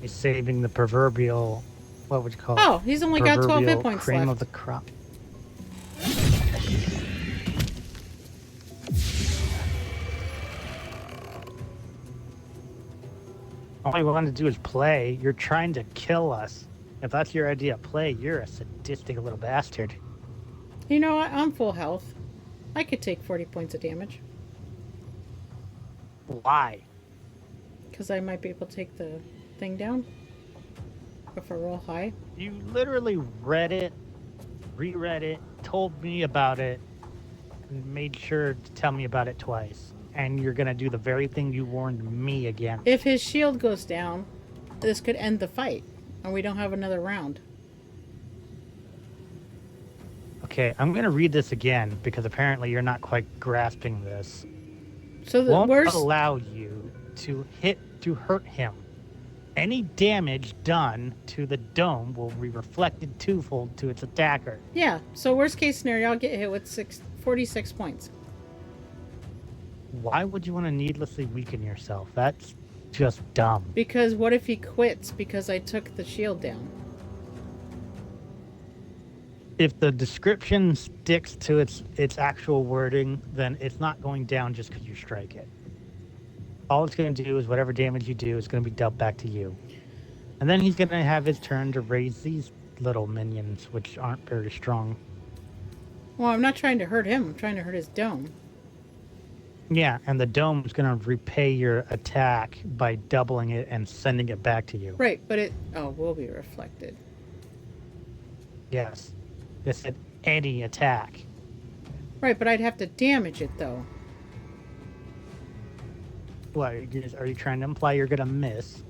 He's saving the proverbial, what would you call it? Oh, he's only got 12 hit Proverbial points cream left. of the crop. All you want to do is play. You're trying to kill us. If that's your idea of play, you're a sadistic little bastard. You know what? I'm full health. I could take 40 points of damage. Why? Because I might be able to take the thing down. If I roll high. You literally read it, reread it, told me about it, and made sure to tell me about it twice. And you're going to do the very thing you warned me against. If his shield goes down, this could end the fight. And we don't have another round. Okay, I'm going to read this again because apparently you're not quite grasping this. So the Won't worst. allow you to hurt him. Any damage done to the dome will be reflected twofold to its attacker. Yeah. So worst case scenario, I'll get hit with 46 points. Why would you want to needlessly weaken yourself? That's just dumb. Because what if he quits because I took the shield down? If the description sticks to its actual wording, then it's not going down just because you strike it. All it's going to do is whatever damage you do is going to be dealt back to you. And then he's going to have his turn to raise these little minions, which aren't very strong. Well, I'm not trying to hurt him. I'm trying to hurt his dome. Yeah, and the dome is going to repay your attack by doubling it and sending it back to you. Right, but it will be reflected. Yes. This said any attack. Right, but I'd have to damage it though. What, are you trying to imply you're going to miss?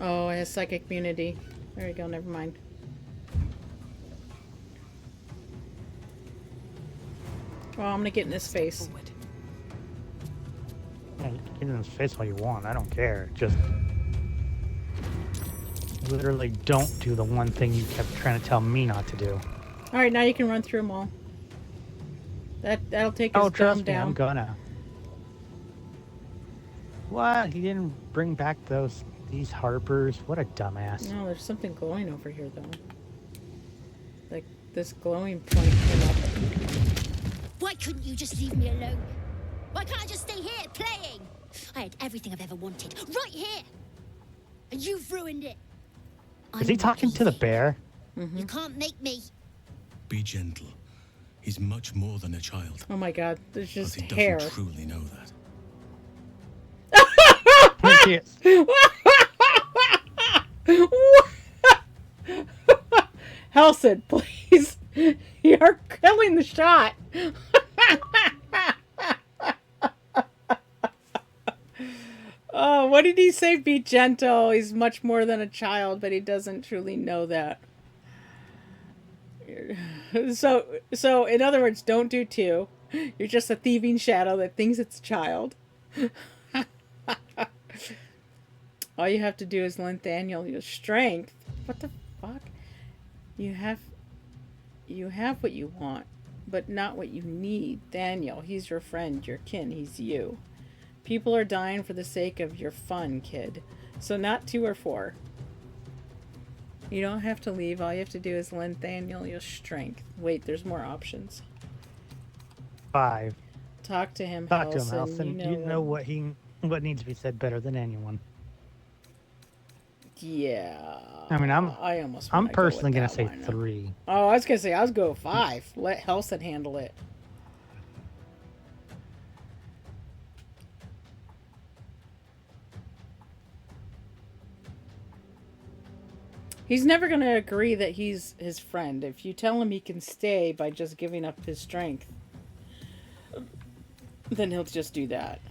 Oh, it has psychic immunity. There you go, never mind. Well, I'm gonna get in his face. Forward. Yeah, you can get in his face all you want. I don't care. Just literally don't do the one thing you kept trying to tell me not to do. Alright, now you can run through them all. That'll take his Oh, dome trust me, down. I'm gonna. What? He didn't bring back these harpers? What a dumbass. No, there's something glowing over here though. Like this glowing point came up. Why couldn't you just leave me alone? Why can't I just stay here playing? I had everything I've ever wanted right here. And you've ruined it. Is he I'm talking to the easy. bear? You can't make me. Be gentle. He's much more than a child. Oh my god, there's But just he hair. doesn't truly know that. Yes. Helson, please. You're killing the shot. Oh, what did he say? Be gentle. He's much more than a child, but he doesn't truly know that. So in other words, don't do two. You're just a thieving shadow that thinks it's a child. All you have to do is lend Thaniel your strength. What the fuck? You have what you want. but not what you need. Thaniel, he's your friend, your kin, he's you. People are dying for the sake of your fun, kid. So not 2 or 4. You don't have to leave. All you have to do is lend Thaniel your strength. Wait, there's more options. 5. Talk to him, Talk to him, Halson. Halson. You know what needs to be said better than anyone. Yeah. I mean, I'm personally gonna say 3. Oh, I was gonna say I was go 5. Let Halson handle it. He's never going to agree that he's his friend. If you tell him he can stay by just giving up his strength, then he'll just do that.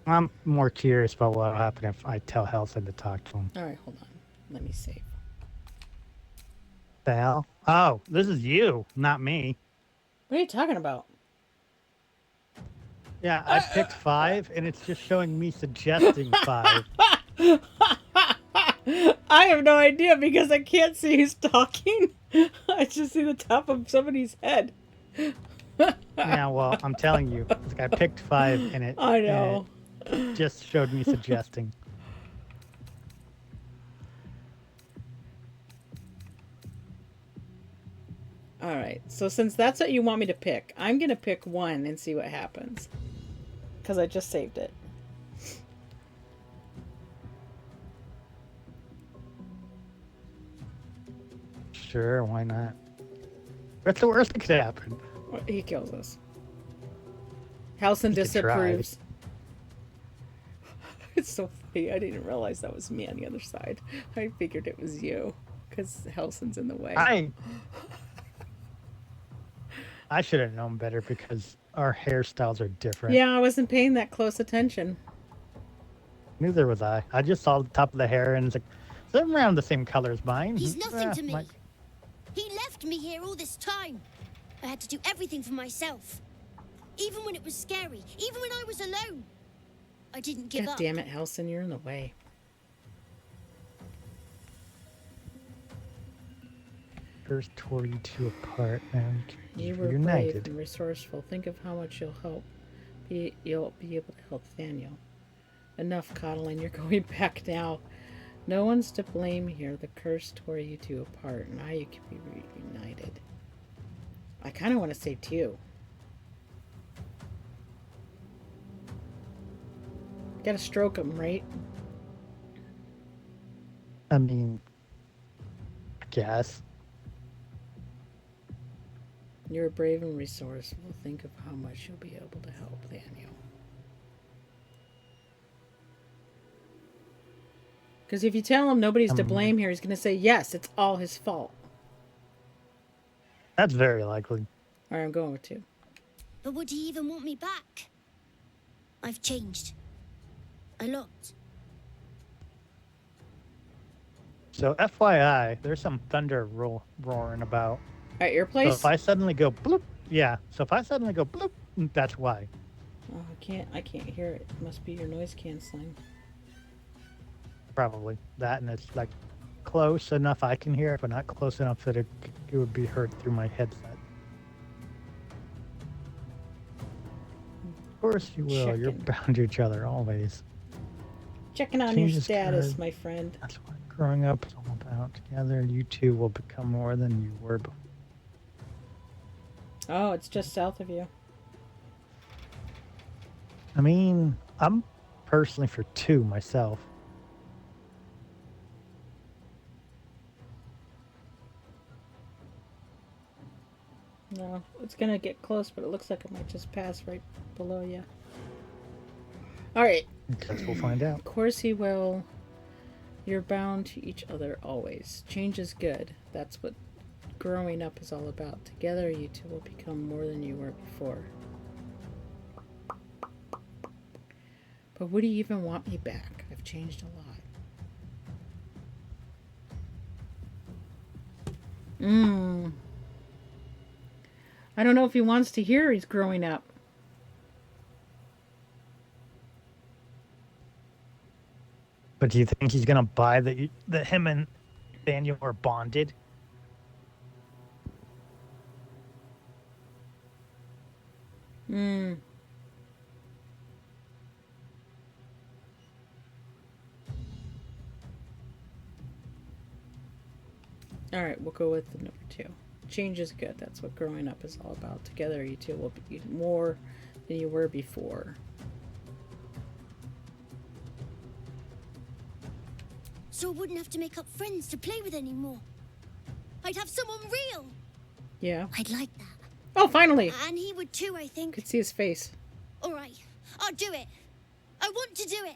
I'm more curious about what will happen if I tell Halson to talk to him. All right, hold on. Let me save. The hell? Oh, this is you, not me. What are you talking about? Yeah, I picked 5, and it's just showing me suggesting 5. I have no idea because I can't see who's talking. I just see the top of somebody's head. Yeah, well, I'm telling you, it's like I picked 5, and it. I know. And it just showed me suggesting. All right. So since that's what you want me to pick, I'm gonna pick 1 and see what happens. Because I just saved it. Sure, why not? What's the worst that could happen? He kills us. Halson disapproves. It's so funny. I didn't realize that was me on the other side. I figured it was you because Halson's in the way. I should have known better because our hairstyles are different. Yeah, I wasn't paying that close attention. Neither was I. I just saw the top of the hair and it's like, it's around the same color as mine. He's nothing to me. He left me here all this time. I had to do everything for myself. Even when it was scary. Even when I was alone. I didn't give up. God damn it, Halson, you're in the way. First tore you two apart, and you were united. Brave and resourceful. Think of how much you'll help. You'll be able to help Thaniel. Enough coddling. You're going back now. No one's to blame here. The curse tore you two apart. Now you can be reunited. I kind of want to say 2. Gotta stroke him, right? I mean, I guess. You're brave and resourceful. Think of how much you'll be able to help Thaniel. Because if you tell him nobody's to blame here, he's going to say, yes, it's all his fault. That's very likely. All right, I'm going with 2. But would he even want me back? I've changed. A lot. So, FYI, there's some thunder roaring about. At your place? So if I suddenly go bloop, yeah. So if I suddenly go bloop, that's why. Oh, I can't hear it. It must be your noise canceling. Probably that, and it's like close enough I can hear it, but not close enough that it would be heard through my headset. Of course you will. Checking. You're bound to each other always. Checking on your status, my friend. That's what growing up is all about. Together, you two will become more than you were before. Oh, it's just south of you. I mean, I'm personally for 2 myself. No, it's gonna get close, but it looks like it might just pass right below you. All right. Guess we'll find out. Of course he will. You're bound to each other always. Change is good. That's what growing up is all about. Together, you two will become more than you were before. But would he even want me back? I've changed a lot. I don't know if he wants to hear he's growing up. But do you think he's gonna buy that him and Thaniel are bonded? Hmm. All right, we'll go with the number 2. Change is good. That's what growing up is all about. Together, you two will be more than you were before. So I wouldn't have to make up friends to play with anymore. I'd have someone real. Yeah. I'd like that. Oh, finally! And he would too, I think. Could see his face. All right, I'll do it. I want to do it.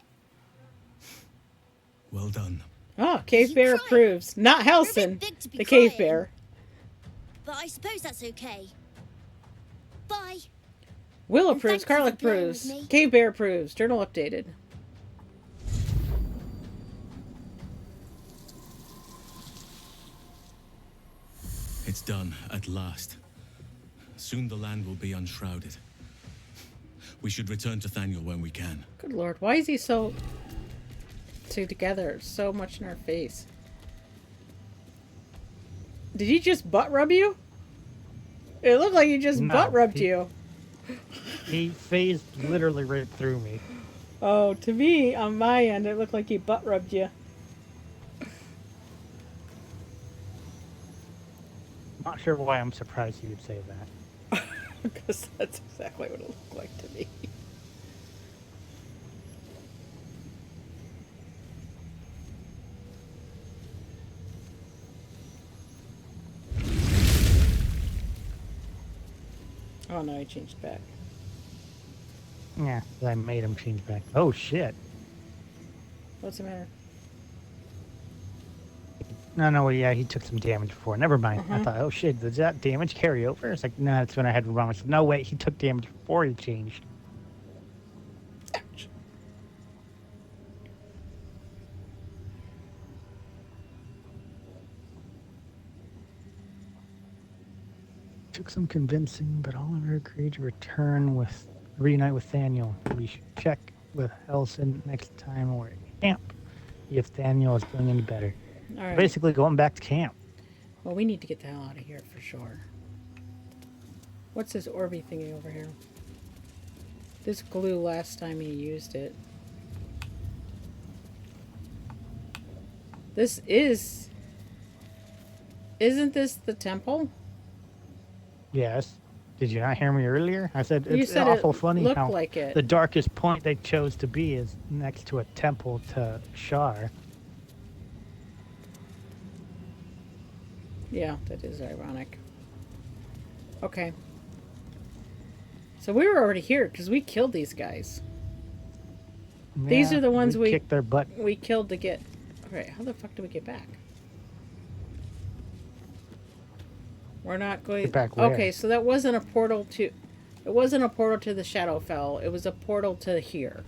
Well done. Oh, Cave You Bear crying? approves. Not You're a bit Helson, big to be the Cave crying. Bear. But I suppose that's okay. Bye. Will And approves. thank you Carla for playing with approves. me. Cave Bear approves. Journal updated. It's done, at last. Soon the land will be unshrouded. We should return to Thaniel when we can. Good lord, why is he so together? So much in our face. Did he just butt rub you? It looked like he just No, butt rubbed he- you. He phased literally right through me. Oh, to me, on my end, it looked like he butt rubbed you. Not sure why I'm surprised you would say that. Because that's exactly what it looked like to me. Oh no, he changed back. Yeah, I made him change back. Oh shit. What's the matter? No, yeah, he took some damage before. Never mind. I thought, oh shit, does that damage carry over? It's like, no, that's when I had wrong. I said, no, wait, he took damage before he changed. Ouch. Took some convincing, but Oliver agreed to reunite with Thaniel. We should check with Helson next time we're at camp. If Thaniel is doing any better. All right. Basically going back to camp. Well, we need to get the hell out of here for sure. What's this Orby thingy over here? This glue last time he used it. This is... Isn't this the temple? Yes. Did you not hear me earlier? I said You it's said awful it funny looked how like it. the darkest point they chose to be is next to a temple to Shar. Yeah, that is ironic. Okay. So we were already here because we killed these guys. These Yeah, are the ones we kicked their butt. we killed to get... Alright, how the fuck do we get back? We're not going... Get back where? Okay, so that wasn't a portal to... It wasn't a portal to the Shadowfell. It was a portal to here.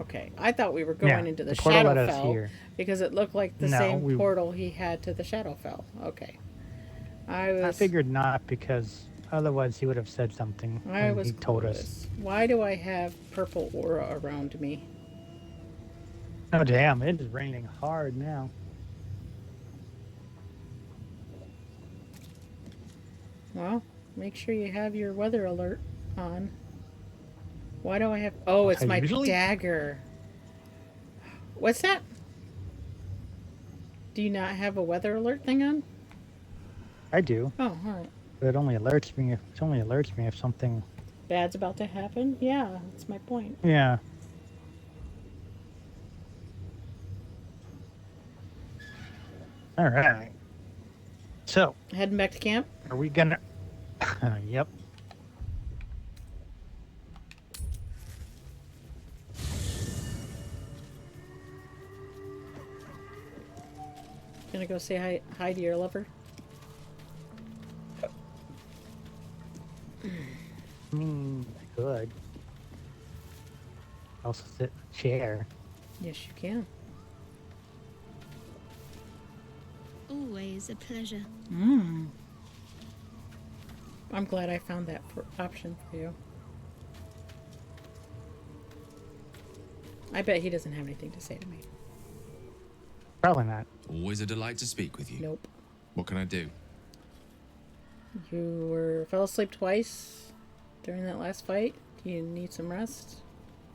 Okay, I thought we were going Yeah, into the the portal led us Shadowfell here. because it looked like the No, same portal he had to the Shadowfell. Okay. I figured not, because otherwise he would have said something I when was he told us. clueless. Why do I have purple aura around me? Oh damn, it is raining hard now. Well, make sure you have your weather alert on. Why do I have... Oh, it's my Usually? dagger. What's that? Do you not have a weather alert thing on? I do, Oh, alright. but it only alerts me if something. Bad's about to happen? Yeah, that's my point. Yeah. All right. So, Heading back to camp? are we gonna? Yep. Gonna go say hi to your lover? I mean, I could. Also sit in a chair. Yes, you can. Always a pleasure. I'm glad I found that option for you. I bet he doesn't have anything to say to me. Probably not. Always a delight to speak with you. Nope. What can I do? You fell asleep twice during that last fight. You need some rest?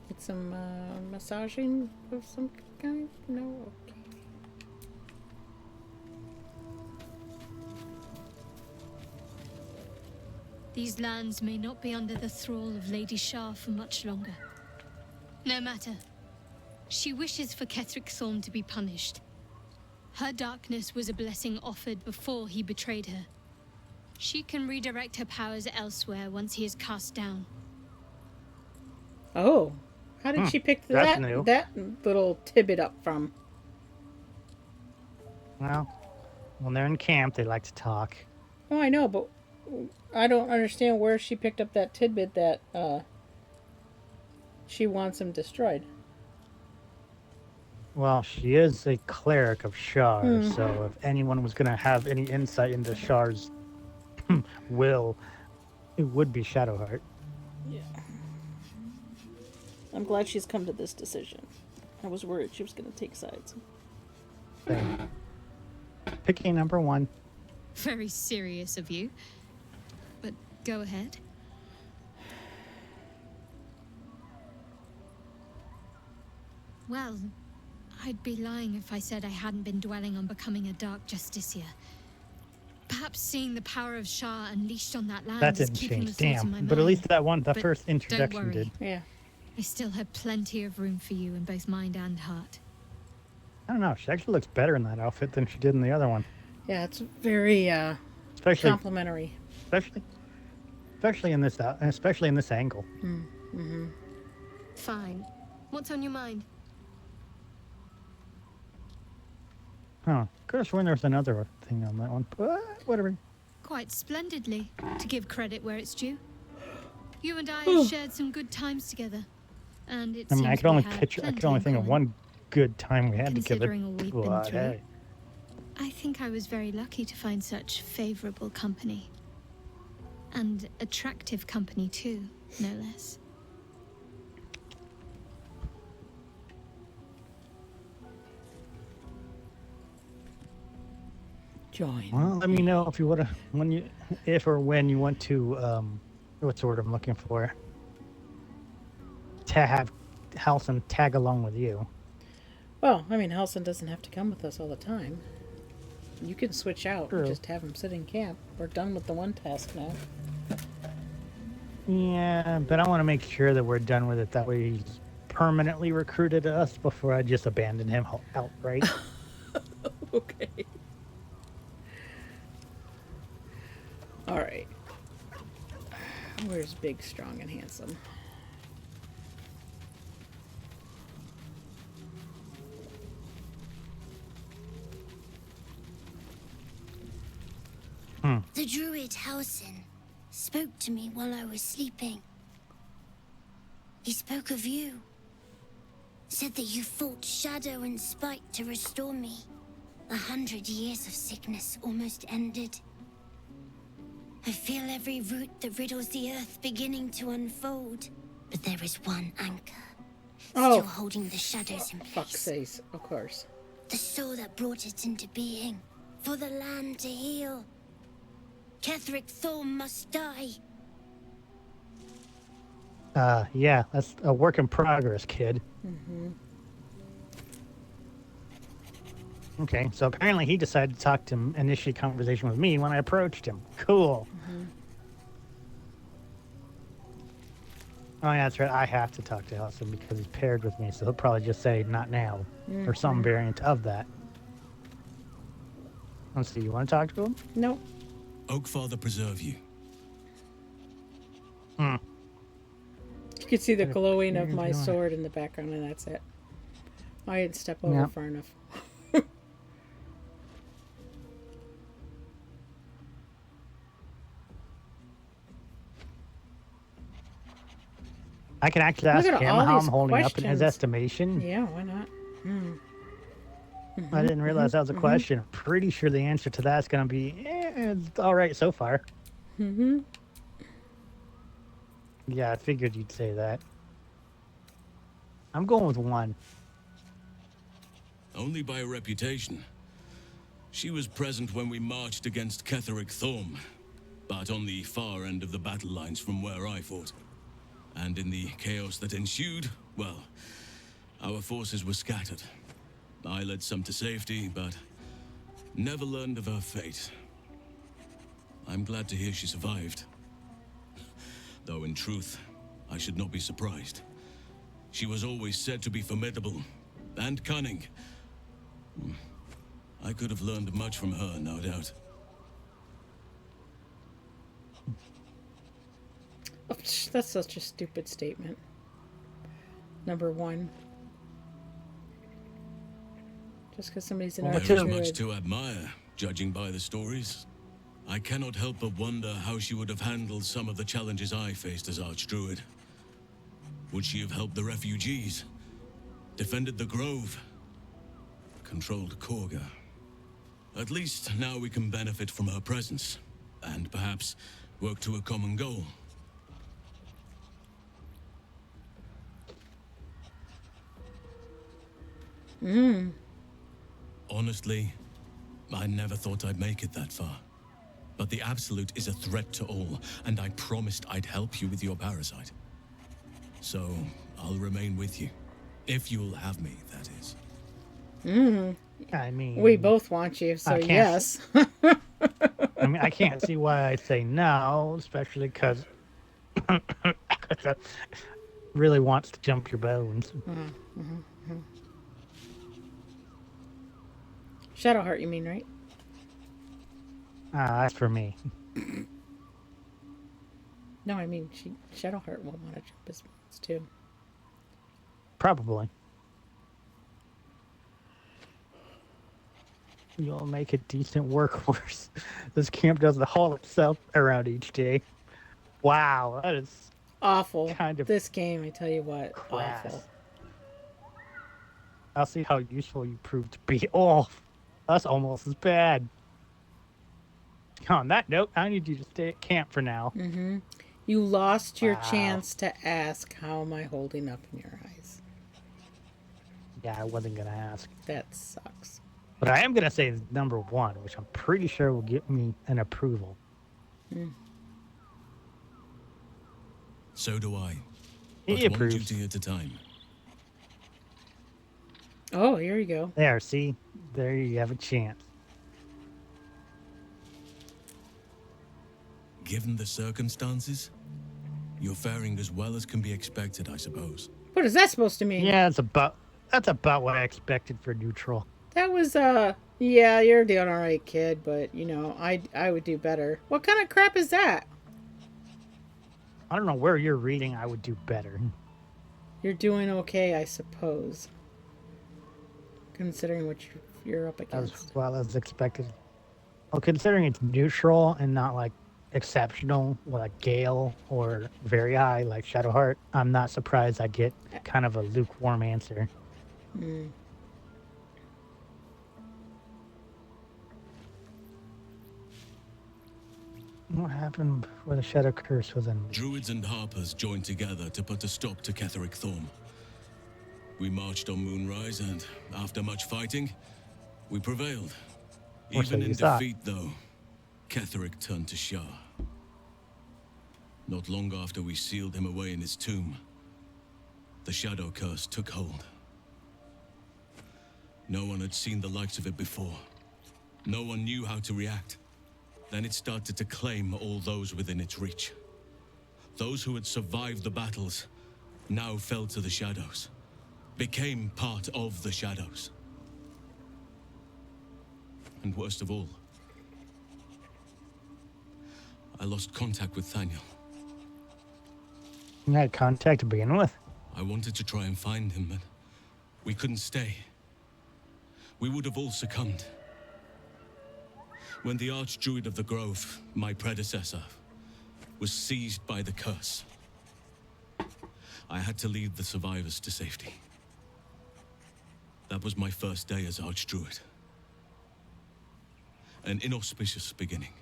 Need some massaging of some kind? No? Okay. These lands may not be under the thrall of Lady Shar for much longer. No matter. She wishes for Ketheric Thorm to be punished. Her darkness was a blessing offered before he betrayed her. She can redirect her powers elsewhere once he is cast down. Oh. How did she pick that's new. that little tidbit up from? Well, when they're in camp, they like to talk. Oh, I know, but I don't understand where she picked up that tidbit that she wants him destroyed. Well, she is a cleric of Shar, so if anyone was going to have any insight into Shar's will, it would be Shadowheart. Yeah. I'm glad she's come to this decision. I was worried she was going to take sides. Same. Picking number 1. Very serious of you. But go ahead. Well, I'd be lying if I said I hadn't been dwelling on becoming a Dark Justiciar. Perhaps seeing the power of Shar unleashed on that land That is didn't keeping change, the thoughts in my damn. mind. But at least that one, the But first don't introduction worry. did. Yeah. I still have plenty of room for you in both mind and heart. I don't know, she actually looks better in that outfit than she did in the other one. Yeah, it's very Especially, complimentary. especially in this angle. Fine. What's on your mind? Huh. Could have sworn there was another thing on that one. But whatever. Quite splendidly, to give credit where it's due. You and I have shared some good times together, and it I mean, seems I could only we had picture. I could plenty only in think of common. one good time we had together. Considering all we've been But, through. hey. I think I was very lucky to find such favorable company. And attractive company too, no less. Join. Well, let me know if you want to, if or when you want to, what's the word I'm looking for? To have Halson tag along with you. Well, I mean, Halson doesn't have to come with us all the time. You can switch out True. and just have him sit in camp. We're done with the one task now. Yeah, but I want to make sure that we're done with it. That way he's permanently recruited us before I just abandon him outright. Okay. All right. Where's big, strong, and handsome? The druid Halsin spoke to me while I was sleeping. He spoke of you. Said that you fought shadow and spite to restore me. 100 years of sickness almost ended. I feel every root that riddles the earth beginning to unfold. But there is one anchor, still holding the shadows in place. Fuck's sakes, of course. The soul that brought it into being, for the land to heal. Ketheric Thorm must die. Yeah, that's a work in progress, kid. Okay, so apparently he decided to talk to him, initiate conversation with me when I approached him. Cool. Oh, yeah, that's right. I have to talk to Halson because he's paired with me, so he'll probably just say, not now, or some variant of that. Let's see, you want to talk to him? Nope. Oakfather preserve you. You can see the glowing of You're my doing it. sword in the background, and that's it. I didn't step over Yeah. far enough. I can actually ask Look at him all how I'm these holding up in his questions. estimation. Yeah, why not? I didn't realize that was a question. I'm pretty sure the answer to that's going to be, it's all right so far. Yeah, I figured you'd say that. I'm going with 1. Only by reputation. She was present when we marched against Ketheric Thorm, but on the far end of the battle lines from where I fought. And in the chaos that ensued, well, our forces were scattered. I led some to safety, but never learned of her fate. I'm glad to hear she survived. Though in truth, I should not be surprised. She was always said to be formidable and cunning. I could have learned much from her, no doubt. Oh, that's such a stupid statement. Number one. Just because somebody's an There is archer. much to admire, judging by the stories. I cannot help but wonder how she would have handled some of the challenges I faced as Archdruid. Would she have helped the refugees? Defended the Grove? Controlled Korga? At least now we can benefit from her presence, and perhaps work to a common goal. Honestly, I never thought I'd make it that far. But the Absolute is a threat to all, and I promised I'd help you with your parasite. So, I'll remain with you. If you'll have me, that is. I mean, We both want you, so I can't- yes. I mean, I can't see why I'd say no, especially because really wants to jump your bones. Shadowheart, you mean, right? That's for me. No, I mean, Shadowheart will want to jump his bones, too. Probably. You'll make a decent workhorse. This camp doesn't haul itself around each day. Wow, that is Awful. kind of This game, I tell you what, crass. awful. I'll see how useful you prove to be. Oh, that's almost as bad. On that note, I need you to stay at camp for now. You lost your Wow. chance to ask, how am I holding up in your eyes? Yeah, I wasn't going to ask. That sucks. But I am going to say number one, which I'm pretty sure will get me an approval. So do I. He But one approves. duty at a time. Oh, here you go. There, see? There you have a chance. Given the circumstances, you're faring as well as can be expected, I suppose. What is that supposed to mean? Yeah, that's about what I expected for neutral. That was, yeah, you're doing all right, kid, but, you know, I would do better. What kind of crap is that? I don't know where you're reading. I would do better. You're doing okay, I suppose. Considering what you're up As against. well as expected. Well, considering it's neutral and not like exceptional, like Gale or very high like Shadowheart, I'm not surprised I get kind of a lukewarm answer. What happened before the Shadow Curse was in? Druids and Harpers joined together to put a stop to Ketheric Thorm. We marched on Moonrise, and after much fighting, we prevailed. Or so Even you in thought. defeat, though, Ketheric turned to Shah. Not long after we sealed him away in his tomb, the Shadow Curse took hold. No one had seen the likes of it before. No one knew how to react. Then it started to claim all those within its reach. Those who had survived the battles now fell to the shadows, became part of the shadows. And worst of all, I lost contact with Thaniel. You had contact to begin with? I wanted to try and find him, but we couldn't stay. We would have all succumbed. When the Archdruid of the Grove, my predecessor, was seized by the curse, I had to lead the survivors to safety. That was my first day as Archdruid. An inauspicious beginning.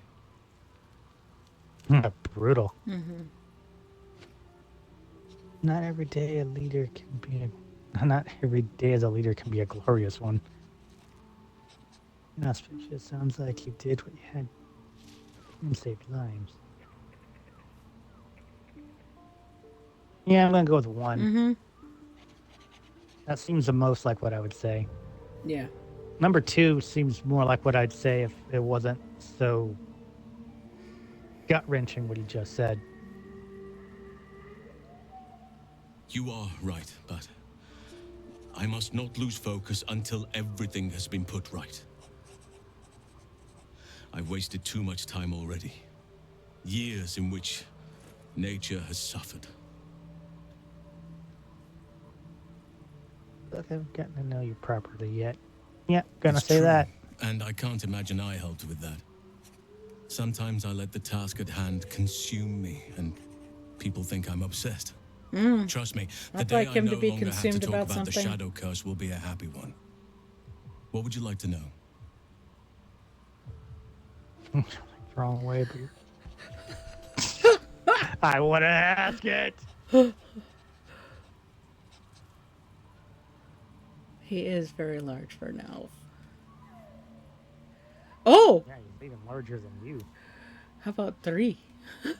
Brutal. Not every day a leader can be not every day as a leader can be a glorious one. Inauspicious sounds like you did what you had and saved lives. Yeah, I'm gonna go with 1. Mm-hmm. That seems the most like what I would say. Yeah. Number 2 seems more like what I'd say if it wasn't so gut wrenching what he just said. You are right, but I must not lose focus until everything has been put right. I've wasted too much time already. Years in which nature has suffered. Okay, I'm getting to know you properly yet. Yeah, gonna It's say true, that. and I can't imagine I helped with that. Sometimes I let the task at hand consume me, and people think I'm obsessed. Trust me, the I'd day like I him no to be longer have to consumed talk about about the something. shadow curse will be a happy one. What would you like to know? Wrong way, but I want to ask it. He is very large for an elf. Oh! Yeah, he's even larger than you. How about 3? Do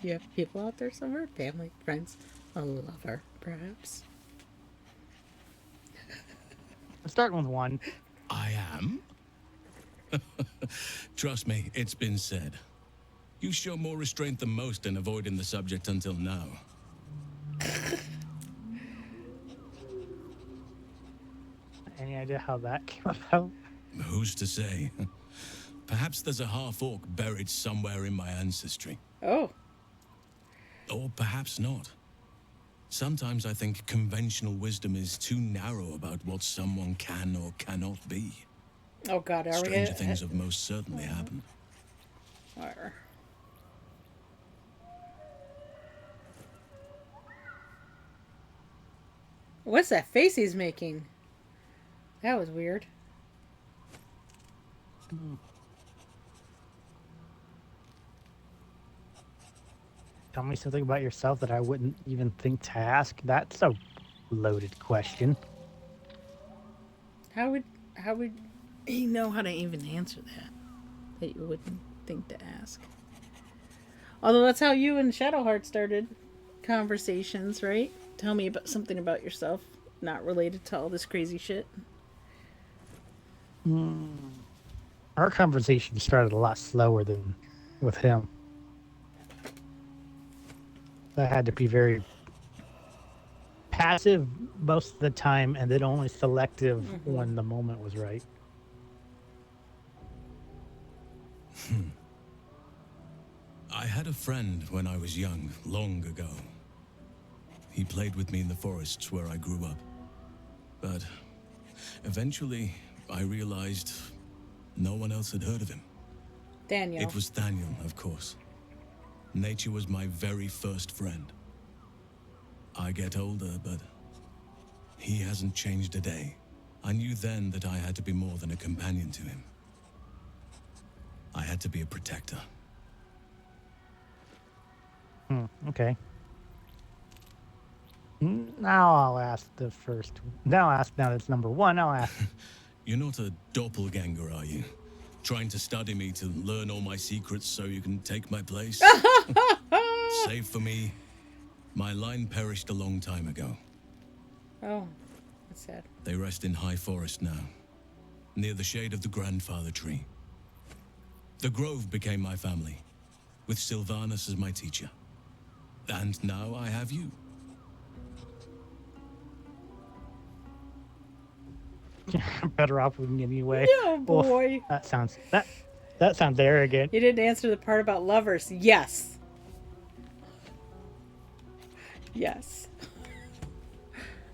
you have people out there somewhere? Family, friends, a lover, perhaps? I'm starting with 1. I am? Trust me, it's been said. You show more restraint than most in avoiding the subject until now. Any idea how that came about? Who's to say? Perhaps there's a half-orc buried somewhere in my ancestry. Oh. Or perhaps not. Sometimes I think conventional wisdom is too narrow about what someone can or cannot be. Oh, God. Are we Stranger things have most certainly happened. Or... What's that face he's making? That was weird. Tell me something about yourself that I wouldn't even think to ask. That's a loaded question. How would he know how to even answer that? That you wouldn't think to ask. Although that's how you and Shadowheart started conversations, right? Tell me about something about yourself, not related to all this crazy shit. Our conversation started a lot slower than with him. I had to be very passive most of the time and then only selective when the moment was right. I had a friend when I was young, long ago. He played with me in the forests where I grew up. But eventually, I realized no one else had heard of him. Thaniel. It was Thaniel, of course. Nature was my very first friend. I get older, but he hasn't changed a day. I knew then that I had to be more than a companion to him. I had to be a protector. Okay. Now I'll ask the first. Now that's number 1. I'll ask. You're not a doppelganger, are you? Trying to study me to learn all my secrets so you can take my place? Save for me, my line perished a long time ago. Oh, that's sad. They rest in high forest now, near the shade of the grandfather tree. The grove became my family, with Sylvanus as my teacher. And now I have you. Better off with me anyway. Oh boy. Oof, that sounds arrogant. You didn't answer the part about lovers. Yes. Yes.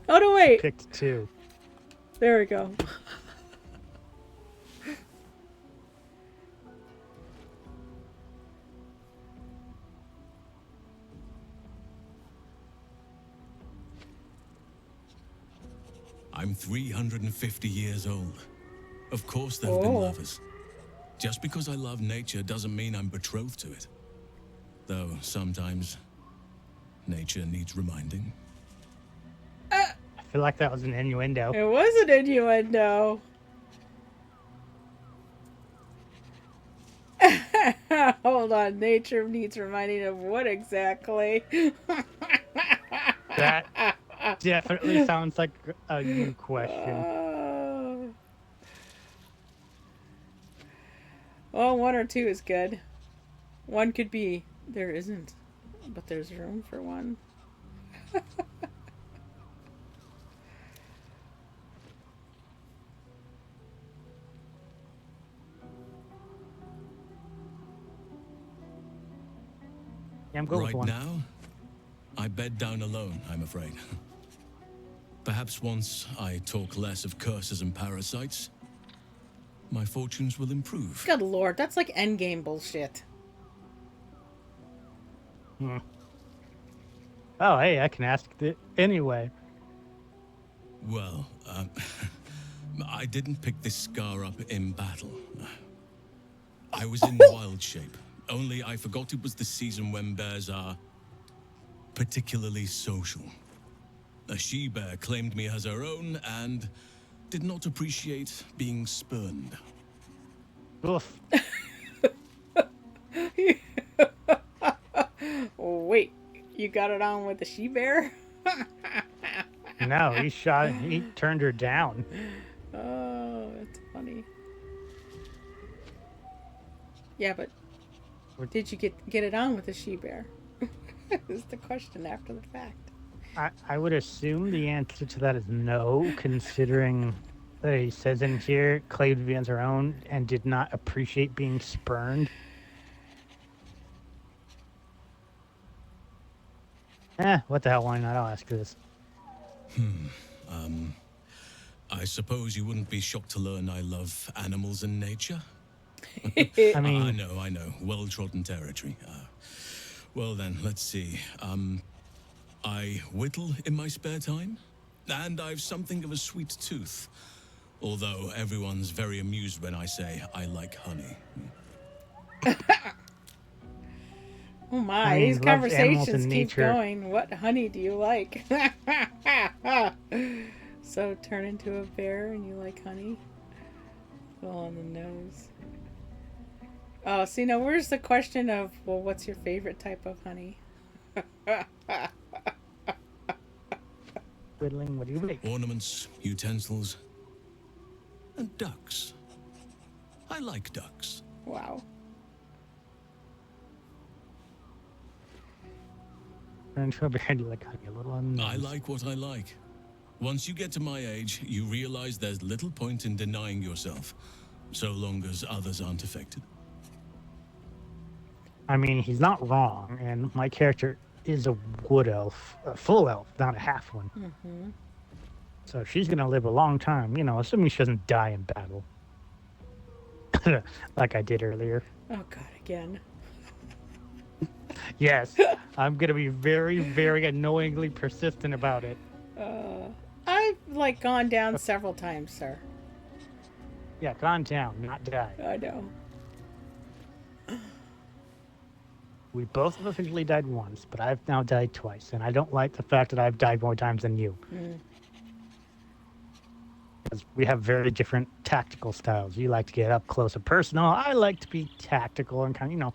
Oh no, wait. Picked 2. There we go. I'm 350 years old. Of course there have been lovers. Just because I love nature doesn't mean I'm betrothed to it. Though sometimes nature needs reminding. I feel like that was an innuendo. It was an innuendo. Hold on, nature needs reminding of what exactly? That definitely sounds like a you question. Well, one or two is good. One could be there isn't, but there's room for one. Yeah, I'm going with Right one. now, I bed down alone, I'm afraid. Perhaps once I talk less of curses and parasites, my fortunes will improve. Good lord, that's like endgame bullshit. Hmm. Oh, hey, I can ask it anyway. Well, I didn't pick this scar up in battle. I was in wild shape, only I forgot it was the season when bears are particularly social. A she-bear claimed me as her own and did not appreciate being spurned. Oof. Wait, you got it on with the she-bear? No, he turned her down. Oh, that's funny. Yeah, but did you get it on with the she-bear? Is the question after the fact. I would assume the answer to that is no, considering that he says in here, claimed to be on her own and did not appreciate being spurned. What the hell, why not? I'll ask this. I suppose you wouldn't be shocked to learn I love animals and nature? I mean, I know. Well-trodden territory. Well then, let's see. I whittle in my spare time, and I've something of a sweet tooth. Although everyone's very amused when I say I like honey. Oh my, I mean, these loves animals conversations and keep nature. going. What honey do you like? So turn into a bear and you like honey? Well, on the nose. Oh, see, now where's the question of, well, what's your favorite type of honey? Whittling, what do you like? Ornaments, utensils, and ducks. I like ducks. Wow. And she'll be like honey, a little on the I nose. like what I like. Once you get to my age, you realize there's little point in denying yourself, so long as others aren't affected. I mean, he's not wrong, and my character is a wood elf, a full elf, not a half one. Mm-hmm. So she's gonna live a long time, assuming she doesn't die in battle, like I did earlier. Oh, God, again. Yes, I'm gonna be very, very annoyingly persistent about it. I've, gone down several times, sir. Yeah, gone down, not die. I know. We both have officially died once, but I've now died twice, and I don't like the fact that I've died more times than you. Because we have very different tactical styles. You like to get up close and personal. I like to be tactical and kind of,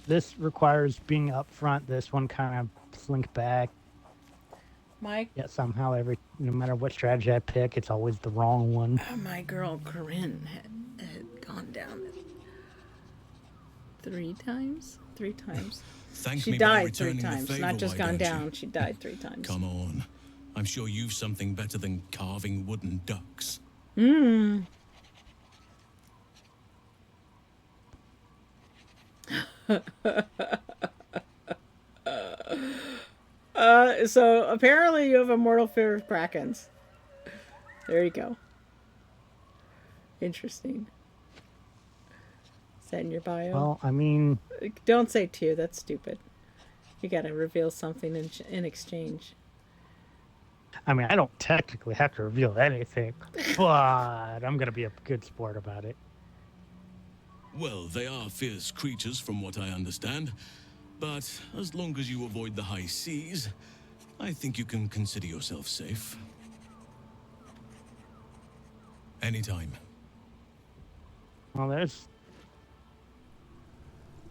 this requires being up front. This one kind of slink back. Mike, Yet somehow no matter what strategy I pick, it's always the wrong one. my girl Corinne had gone down 3 times? 3 times. Thank She me by died 3 returning the times, favor, not just why gone don't you? down. She died 3 times. Come on. I'm sure you've something better than carving wooden ducks. So apparently you have a mortal fear of krakens. There you go. Interesting. Is that in your bio? Well, I mean, Don't say 2. That's stupid. You gotta reveal something in exchange. I don't technically have to reveal anything, but I'm gonna be a good sport about it. Well, they are fierce creatures from what I understand. But as long as you avoid the high seas, I think you can consider yourself safe. Anytime. Well, that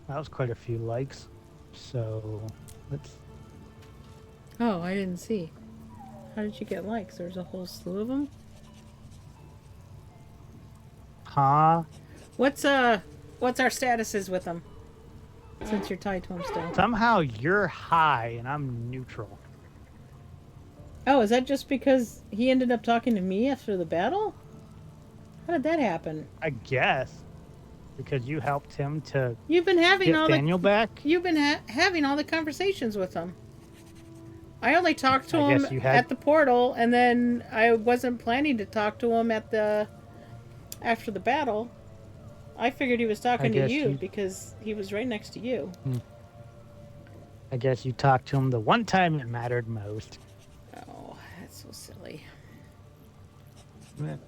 was quite a few likes. So Oh, I didn't see. How did you get likes? There's a whole slew of them. Huh? What's our statuses with them? Since you're tied to him still. Somehow you're high and I'm neutral. Oh, is that just because he ended up talking to me after the battle? How did that happen? I guess. Because you helped him to You've been having get all Thaniel back. You've been having all the conversations with him. I only talked to I him guess you had- at the portal, and then I wasn't planning to talk to him after the battle. I figured he was talking to guess you you- because he was right next to you. I guess you talked to him the one time it mattered most. Oh, that's so silly.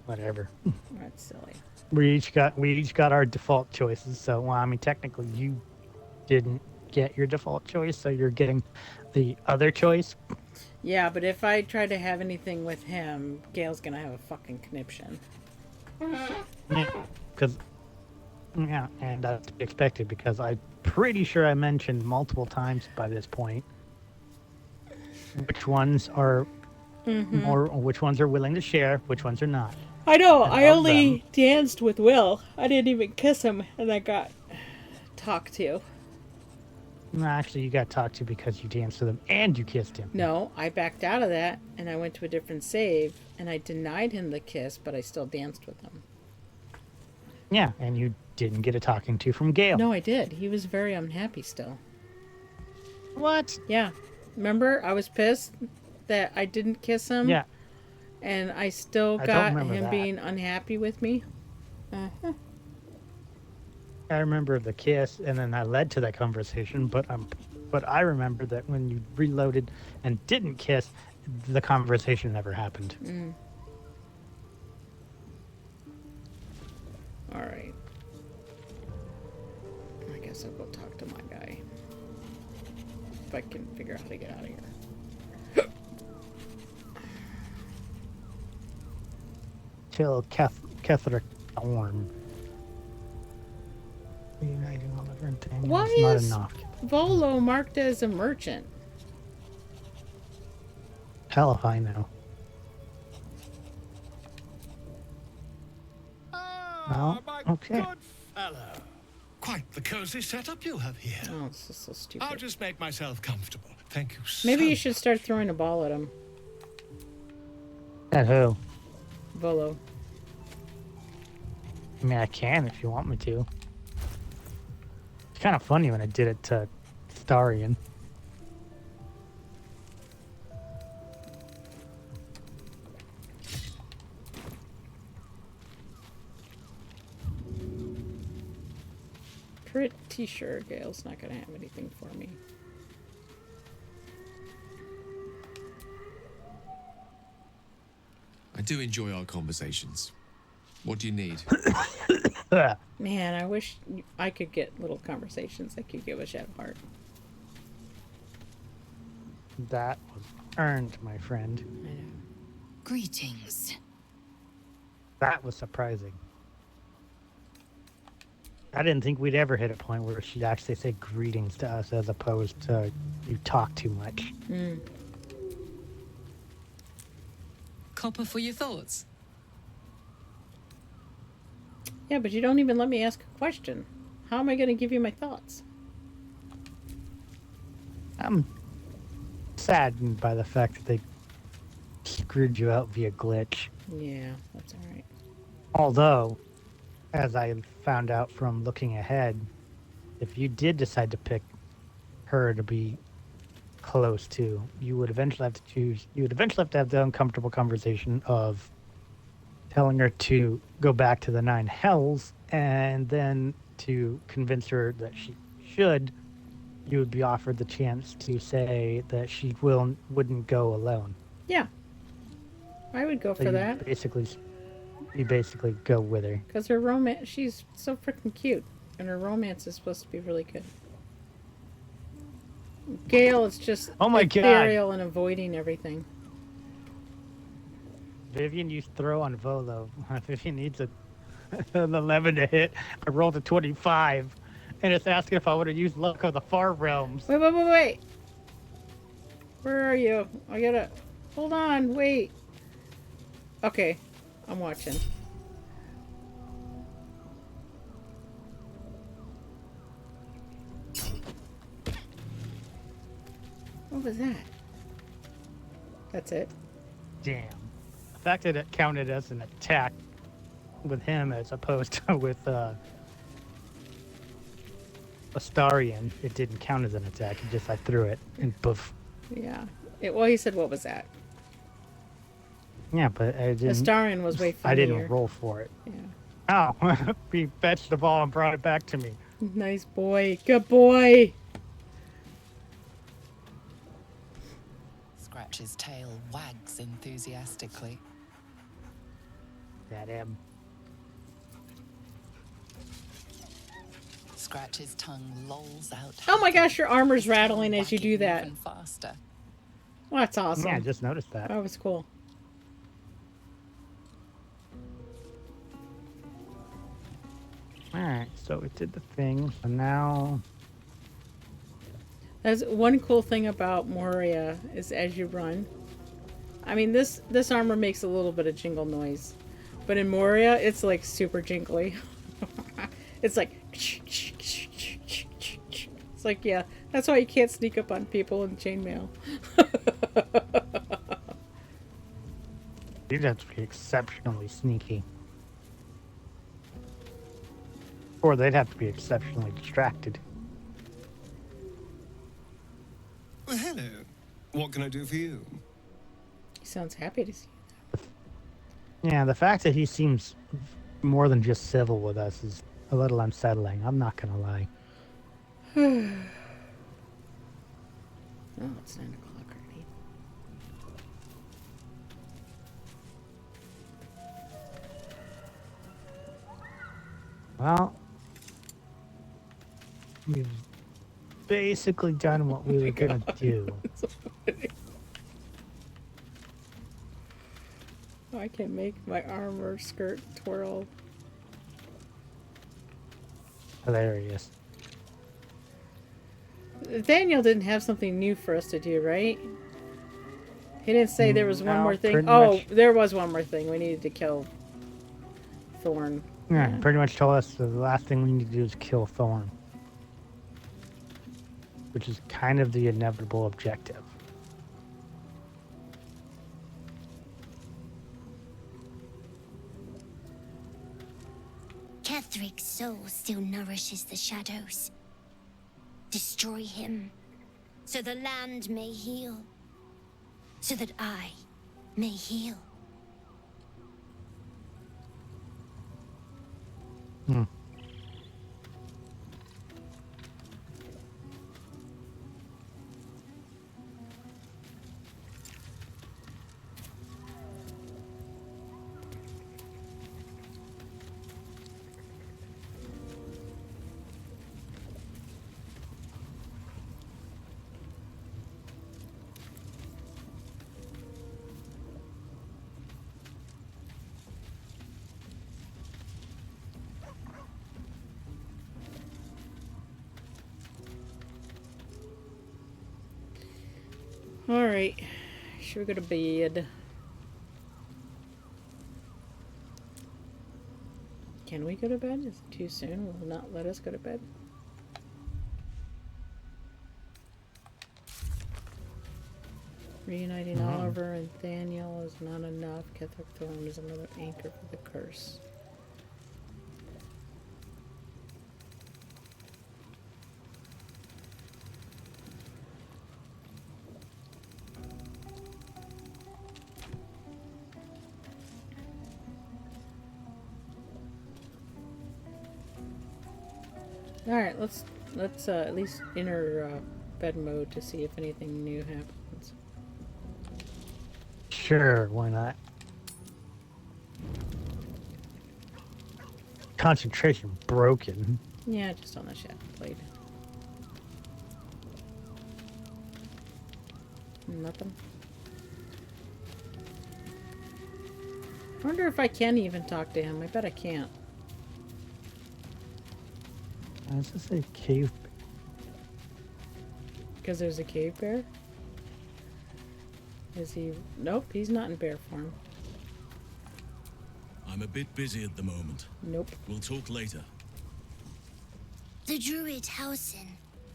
Whatever. That's silly. We each got our default choices. So, well, I mean, technically, you didn't get your default choice, so you're getting the other choice. Yeah, but if I try to have anything with him, Gail's gonna have a fucking conniption. Because, yeah, and that's to be expected because I'm pretty sure I mentioned multiple times by this point which ones are more, which ones are willing to share, which ones are not. I know. And I of only them- danced with Will. I didn't even kiss him, and I got talked to. No, actually, you got talked to because you danced with him and you kissed him. No, I backed out of that, and I went to a different save, and I denied him the kiss, but I still danced with him. Yeah, and you didn't get a talking to from Gail. No, I did. He was very unhappy still. What? Yeah. Remember, I was pissed that I didn't kiss him. Yeah. And I still I don't got remember him that. being unhappy with me. I remember the kiss, and then that led to that conversation. But I remember that when you reloaded and didn't kiss, the conversation never happened. All right. I guess I'll go talk to my guy. If I can figure out how to get out of here. Till Ketherick Thorn. Reuniting all different things. Why It's not is enough. Volo marked as a merchant? Hell if I know. Well, my okay. good fellow. Quite the cozy setup you have here. Oh, this is so stupid. I'll just make myself comfortable. Thank you so Maybe you should start throwing a ball at him, At who? Volo. I mean, I can if you want me to. It's kind of funny when I did it to Starion. Pretty sure Gail's not going to have anything for me. I do enjoy our conversations. What do you need? Man, I wish I could get little conversations like you give a Shadowheart. That was earned, my friend. I know. Greetings. That was surprising. I didn't think we'd ever hit a point where she'd actually say greetings to us as opposed to you talk too much. Copper for your thoughts. Yeah, but you don't even let me ask a question. How am I going to give you my thoughts? I'm saddened by the fact that they screwed you out via glitch. Yeah, that's all right. Although, as I found out from looking ahead, if you did decide to pick her to be close to, you would eventually have to choose. You would eventually have to have the uncomfortable conversation of telling her to go back to the 9 hells, and then to convince her that she should, you would be offered the chance to say that she wouldn't go alone. Yeah. I would go So for that. You basically go with her. Because her romance, she's so freaking cute. And her romance is supposed to be really good. Gail is just Oh my God. ethereal and avoiding everything. Vivian used throw on Volo. Vivian needs an 11 to hit. I rolled a 25. And it's asking if I would have used luck on the far realms. Wait. Where are you? I gotta... Hold on, wait. Okay, I'm watching. What was that? That's it. Damn. The fact that it counted as an attack with him as opposed to with Astarion, it didn't count as an attack. It just I threw it and poof. Yeah. Well, he said, what was that? Yeah, but I didn't. Astarion was way funnier. I didn't roll for it. Yeah. Oh, he fetched the ball and brought it back to me. Nice boy. Good boy. Scratch's tail wags enthusiastically. That him. Scratch's tongue lolls out. Oh my gosh, your armor's his tail rattling as you do wagging that. even faster. Well, that's awesome. Yeah, I just noticed that. That was cool. Alright, so it did the thing. So now... That's one cool thing about Moria is as you run. I mean, this armor makes a little bit of jingle noise. But in Moria, it's like super jingly. It's like... It's like, yeah, that's why you can't sneak up on people in chainmail. You'd have to be exceptionally sneaky. Or they'd have to be exceptionally distracted. Well, hello. What can I do for you? He sounds happy to see Yeah, the fact that he seems more than just civil with us is a little unsettling. I'm not gonna lie. you. Oh, it's 9 o'clock already. Well, we've basically done what we were gonna do. I can make my armor skirt twirl. Hilarious. Thaniel didn't have something new for us to do, right? He didn't say there was one No, more thing. pretty Oh, much. there was one more thing. We needed to kill Thorn. Yeah, pretty much told us the last thing we need to do is kill Thorn. Which is kind of the inevitable objective. Kethric's soul still nourishes the shadows. Destroy him, so the land may heal, so that I may heal. Hmm. Alright. Should we go to bed? Can we go to bed? Is it too soon? Will it not let us go to bed? Reuniting Oliver and Thaniel is not enough. Ketheric Thorn is another anchor for the curse. Alright, let's at least enter bed mode to see if anything new happens. Sure, why not? Concentration broken. Yeah, just on the Shadow Blade. Nothing. I wonder if I can even talk to him. I bet I can't. Is this a cave? Because there's a cave bear? Is he? Nope, he's not in bear form. I'm a bit busy at the moment. Nope. We'll talk later. The druid Halsin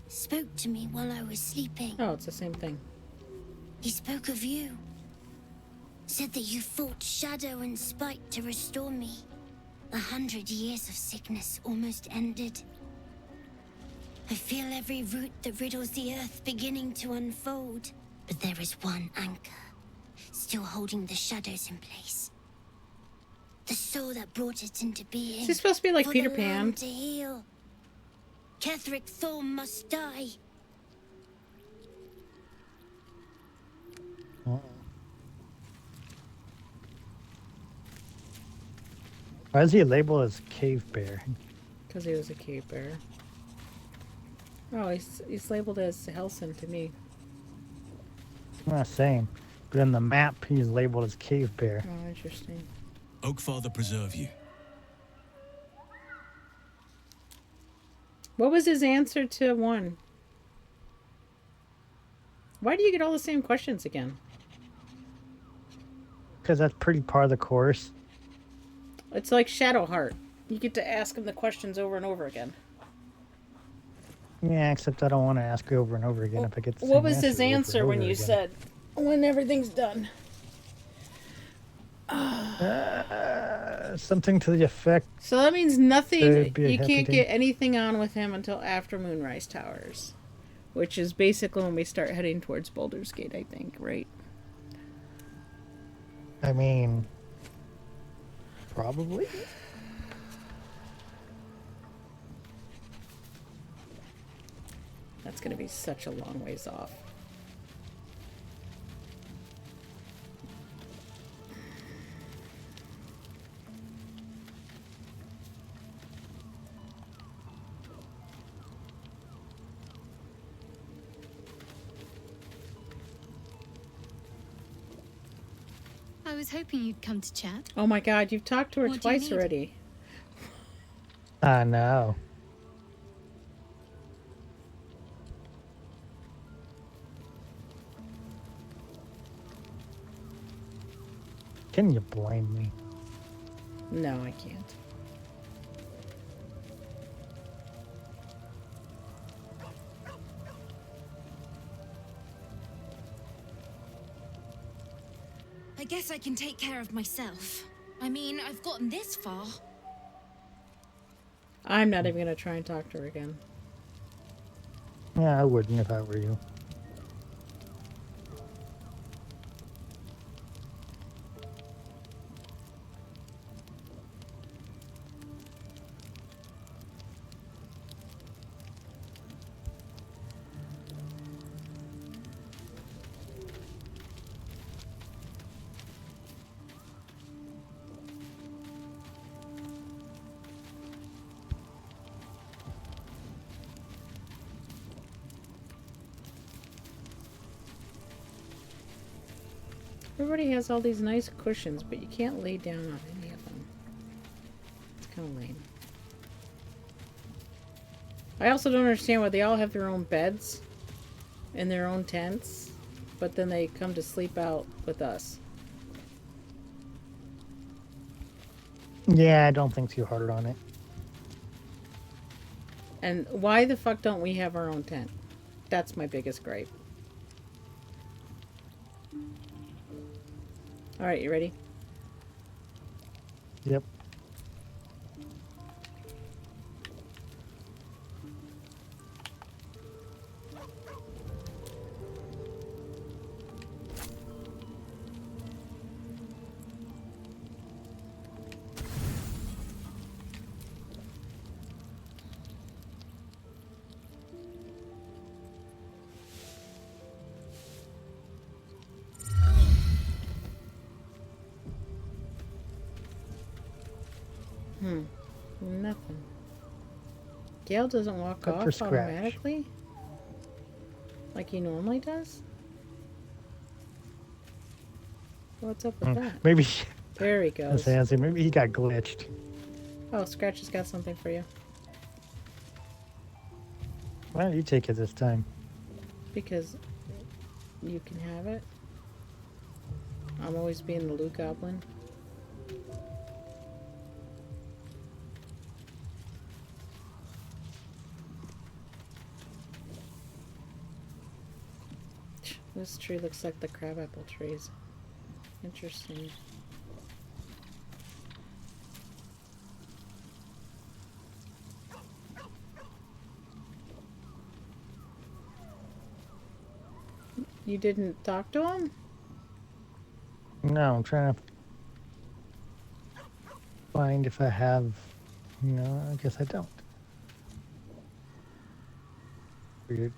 spoke to me while I was sleeping. Oh, it's the same thing. He spoke of you. Said that you fought shadow and spite to restore me. 100 years of sickness almost ended. I feel every root that riddles the earth beginning to unfold. But there is one anchor, still holding the shadows in place. The soul that brought it into being. Is he supposed to be like for Peter the Pan? land to heal. Ketheric Thorm must die. Why is he labeled as cave bear? Because he was a cave bear. Oh, he's labeled as Helson to me. I'm not saying, but in the map he's labeled as cave bear. Oh, interesting. Oakfather preserve you. What was his answer to 1? Why do you get all the same questions again? Because that's pretty part of the course. It's like Shadowheart. You get to ask him the questions over and over again. Yeah, except I don't want to ask over and over again if I get the same What was his over and answer when over you again. said, when everything's done? Something to the effect. So that means nothing. There'd be a You happy can't day. get anything on with him until after Moonrise Towers. Which is basically when we start heading towards Baldur's Gate, I think, right? I mean, probably. That's going to be such a long ways off. I was hoping you'd come to chat. Oh my god, you've talked to her What do you twice need? already. I know. Can you blame me? No, I can't. I guess I can take care of myself. I mean, I've gotten this far. I'm not even going to try and talk to her again. Yeah, I wouldn't if I were you. Everybody has all these nice cushions, but you can't lay down on any of them. It's kind of lame. I also don't understand why they all have their own beds and their own tents, but then they come to sleep out with us. Yeah, I don't think too hard on it. And why the fuck don't we have our own tent? That's my biggest gripe. Alright, you ready? Yep. Nothing. Gale doesn't walk Good for off scratch. automatically? Like he normally does? What's up with that? Maybe. There he I goes. say, maybe he got glitched. Oh, Scratch has got something for you. Why don't you take it this time? Because you can have it. I'm always being the loot goblin. This tree looks like the crabapple trees. Interesting. You didn't talk to him? No, I'm trying to find if I have. No, I guess I don't. Weird.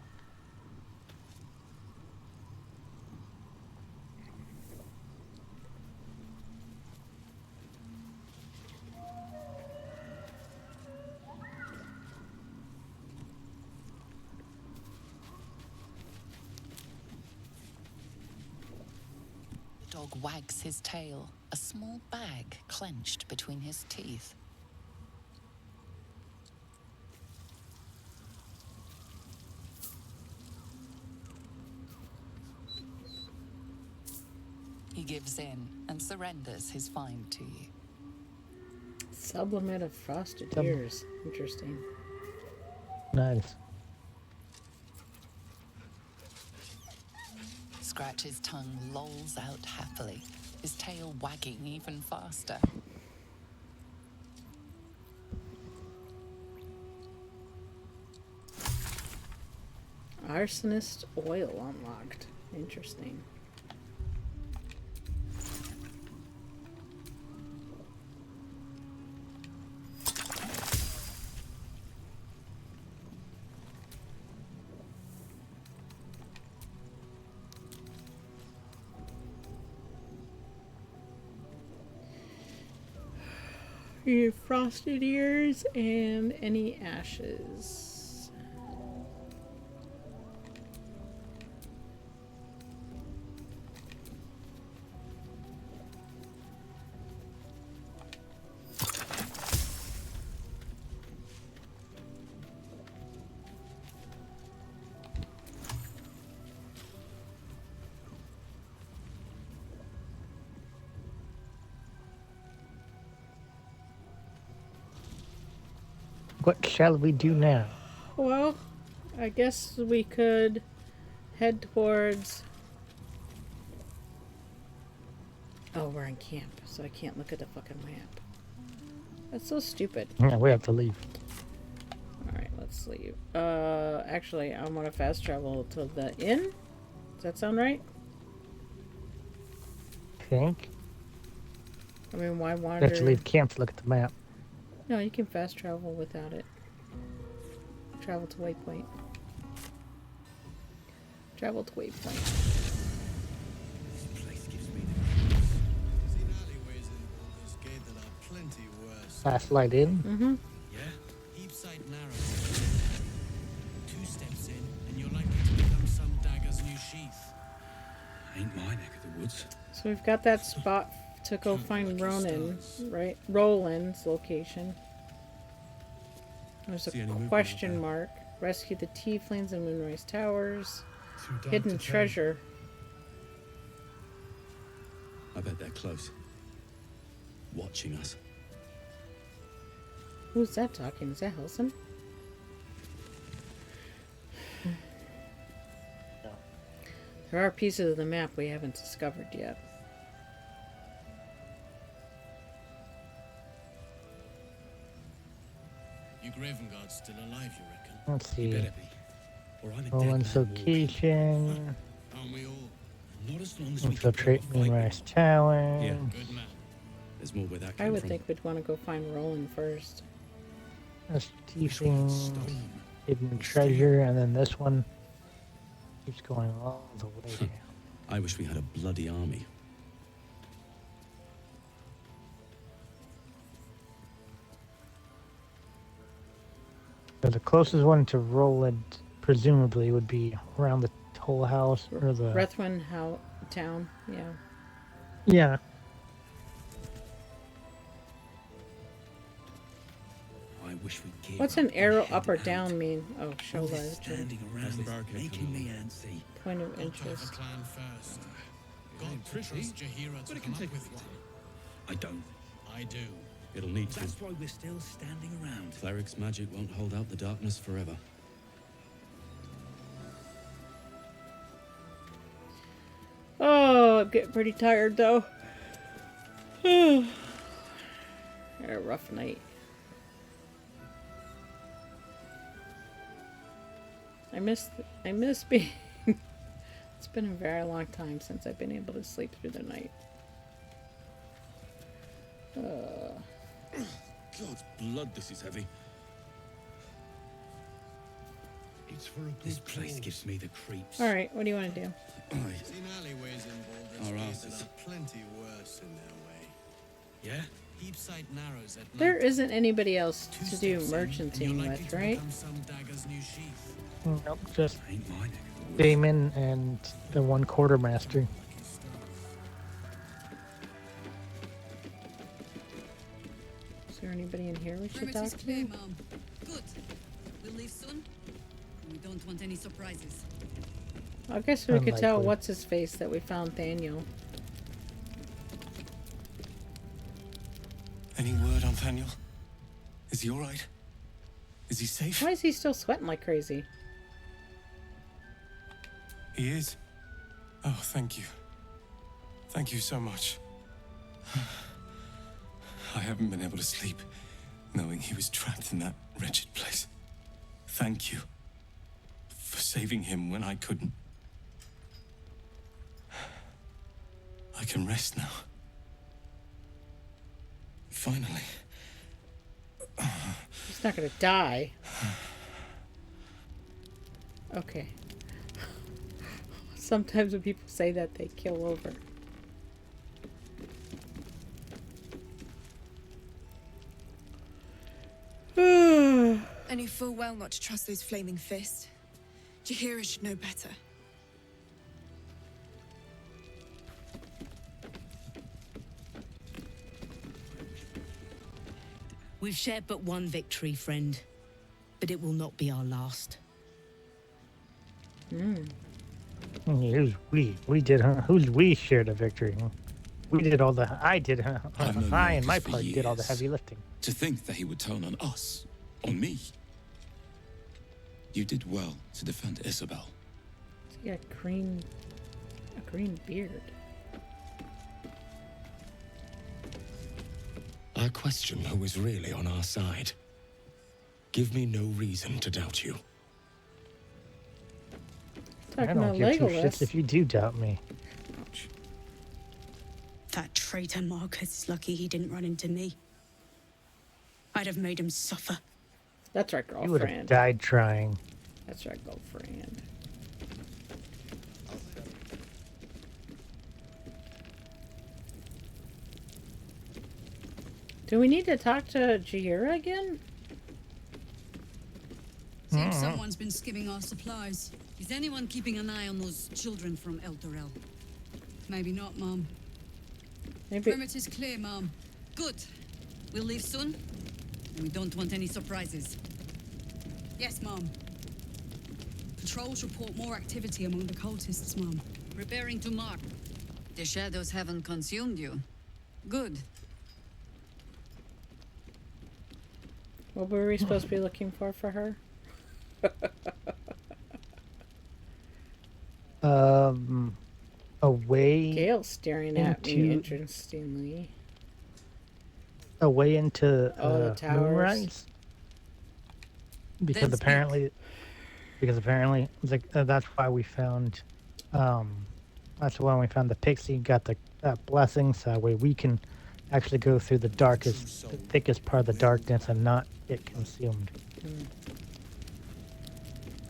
The dog wags his tail, a small bag clenched between his teeth. He gives in and surrenders his find to you. Sublimate of frosted ears. Interesting. Nice. Scratch's tongue lolls out happily, his tail wagging even faster. Arsonist oil unlocked. Interesting. Your frosted ears and any ashes. What shall we do now? Well, I guess we could head towards... Oh, we're in camp, so I can't look at the fucking map. That's so stupid. Yeah, we have to leave. Alright, let's leave. Actually, I want to fast travel to the inn. Does that sound right? Think. I mean, why We wander? have to leave camp to look at the map. No, you can fast travel without it. Travel to waypoint. Travel to waypoint. This place gives me the creeps. Seen alleyways in Baldur's Gate that are plenty worse. Fast light in. Mm-hmm. Yeah? Heapside narrow. 2 steps in, and you're likely to become some dagger's new sheath. Ain't my neck of the woods. So we've got that spot to go find Ronan, right? Roland's location. There's See any a movement question out mark. Rescue the tieflings in Moonrise Towers. Too dark Hidden to tell. treasure. I bet they're close. Watching us. Who's that talking? Is that Helson? There are pieces of the map we haven't discovered yet. Your Gravenguard's still alive, you reckon? Let's He see. better be. Or I'm a dead Roland's man walking. location. Aren't we all? Not as long as we can Infiltrate put up a fight. Moonrise Tower. Yeah, good man. There's more where that came I would from. think we'd want to go find Roland first. That's This one's Tiefling, stone. hidden treasure, and then this one keeps going all the way down. I wish we had a bloody army. So the closest one to Roland, presumably, would be around the Toll House or the. Brethwin town, yeah. Yeah. I wish we gave What's up an arrow and up or headed down out. mean? Oh, show All this live. standing around How's the is barricade making coming me along? antsy. Point of Got to have a interest. plan first. got to trust Jahira to come up with one. I don't. I do. It'll need to. That's why we're still standing around. Cleric's magic won't hold out the darkness forever. Oh, I'm getting pretty tired though. Had a rough night. I miss being. It's been a very long time since I've been able to sleep through the night. God's blood, this is heavy. It's for a good This place gives me the creeps. All right, what do you want to do? Seen alleyways in Baldur's Our Gate asses. that are plenty worse in their way. Yeah? Heapside narrows at There night. isn't anybody else Two to do steps in, and you're merchanting likely with, to right? become some dagger's new sheath. Nope, just Ain't my neck of the woods. Damon and the one quartermaster. Is there anybody in here we should Perimeter's talk clear, to? Mom. Good. We'll leave soon. We don't want any surprises. I guess we could tell Unlikely. what's his face that we found Thaniel. Any word on Thaniel? Is he alright? Is he safe? Why is he still sweating like crazy? He is. Oh, thank you. Thank you so much. I haven't been able to sleep, knowing he was trapped in that wretched place. Thank you for saving him when I couldn't. I can rest now. Finally. He's not gonna die. Okay. Sometimes when people say that, they kill over. I knew full well not to trust those flaming fists. Jahira should know better. We've shared but one victory, friend. But it will not be our last. Who's we? We did, huh? Who's we shared a victory? Huh? We did all the. I did, huh? I've known I and my Marcus for part did all the years. heavy lifting. To think that he would turn on us, on me. You did well to defend Isabel. He's got a green beard. I question who is really on our side. Give me no reason to doubt you. I Talking don't about give two shits Legolas. if you do doubt me. That traitor Marcus is lucky he didn't run into me. I'd have made him suffer. That's right, You would have girlfriend. died trying. That's right, girlfriend. Do we need to talk to Jahira again? Seems someone's been skimming our supplies. Is anyone keeping an eye on those children from El Dorel? Maybe not, Mom. Maybe. Perimeter's clear, Mom. Good. We'll leave soon. We don't want any surprises. Yes, Mom. Patrols report more activity among the cultists, Mom. Preparing to mark. The shadows haven't consumed you. Good. What were we supposed to be looking for her? Away. Gail's staring at me into- interestingly. Away into Oh, the towers. Moonrise. Because Then speak. apparently, that's why we found, that's why we found the pixie, got the blessing, so that way we can actually go through the darkest, the thickest part of the darkness and not get consumed.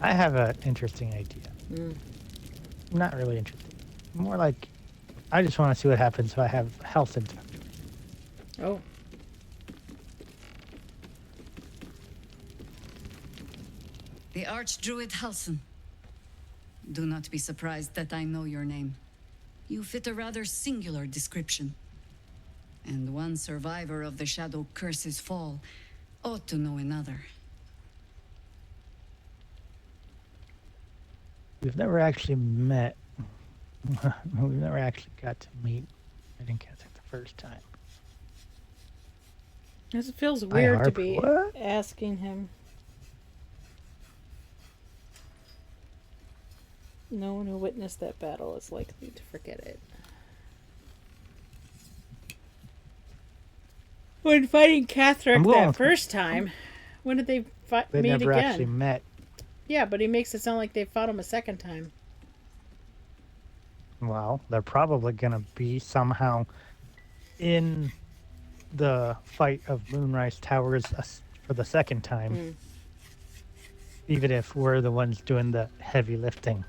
I have an interesting idea. Not really interesting. More like, I just want to see what happens if I have health intact. Oh. The Archdruid Halsin. Do not be surprised that I know your name. You fit a rather singular description. And one survivor of the Shadow Curse's fall ought to know another. We've never actually met. We never actually got to meet. I didn't get it the first time. It feels Hi, weird to Harp. be What? asking him. No one who witnessed that battle is likely to forget it. When fighting Catherick that first time, when did they They meet never again? actually met. Yeah, but he makes it sound like they fought him a second time. Well, they're probably going to be somehow in the fight of Moonrise Towers for the second time. Even if we're the ones doing the heavy lifting.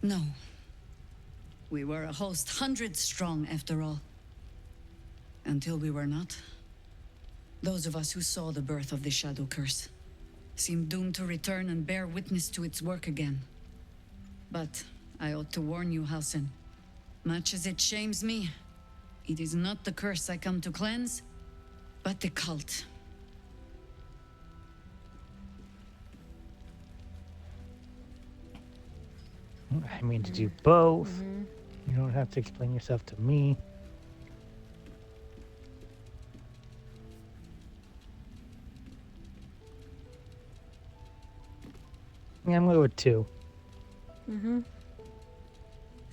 No. We were a host 100 strong after all. Until we were not. Those of us who saw the birth of the Shadow Curse seemed doomed to return and bear witness to its work again. But I ought to warn you, Halsin. Much as it shames me, it is not the curse I come to cleanse, but the cult. I mean to do both. You don't have to explain yourself to me. Yeah, I'm going to go with 2.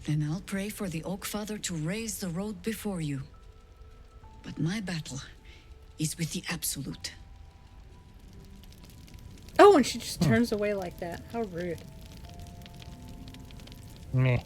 Then I'll pray for the Oak Father to raise the road before you. But my battle is with the Absolute. Oh, and she just turns away like that. How rude. Meh.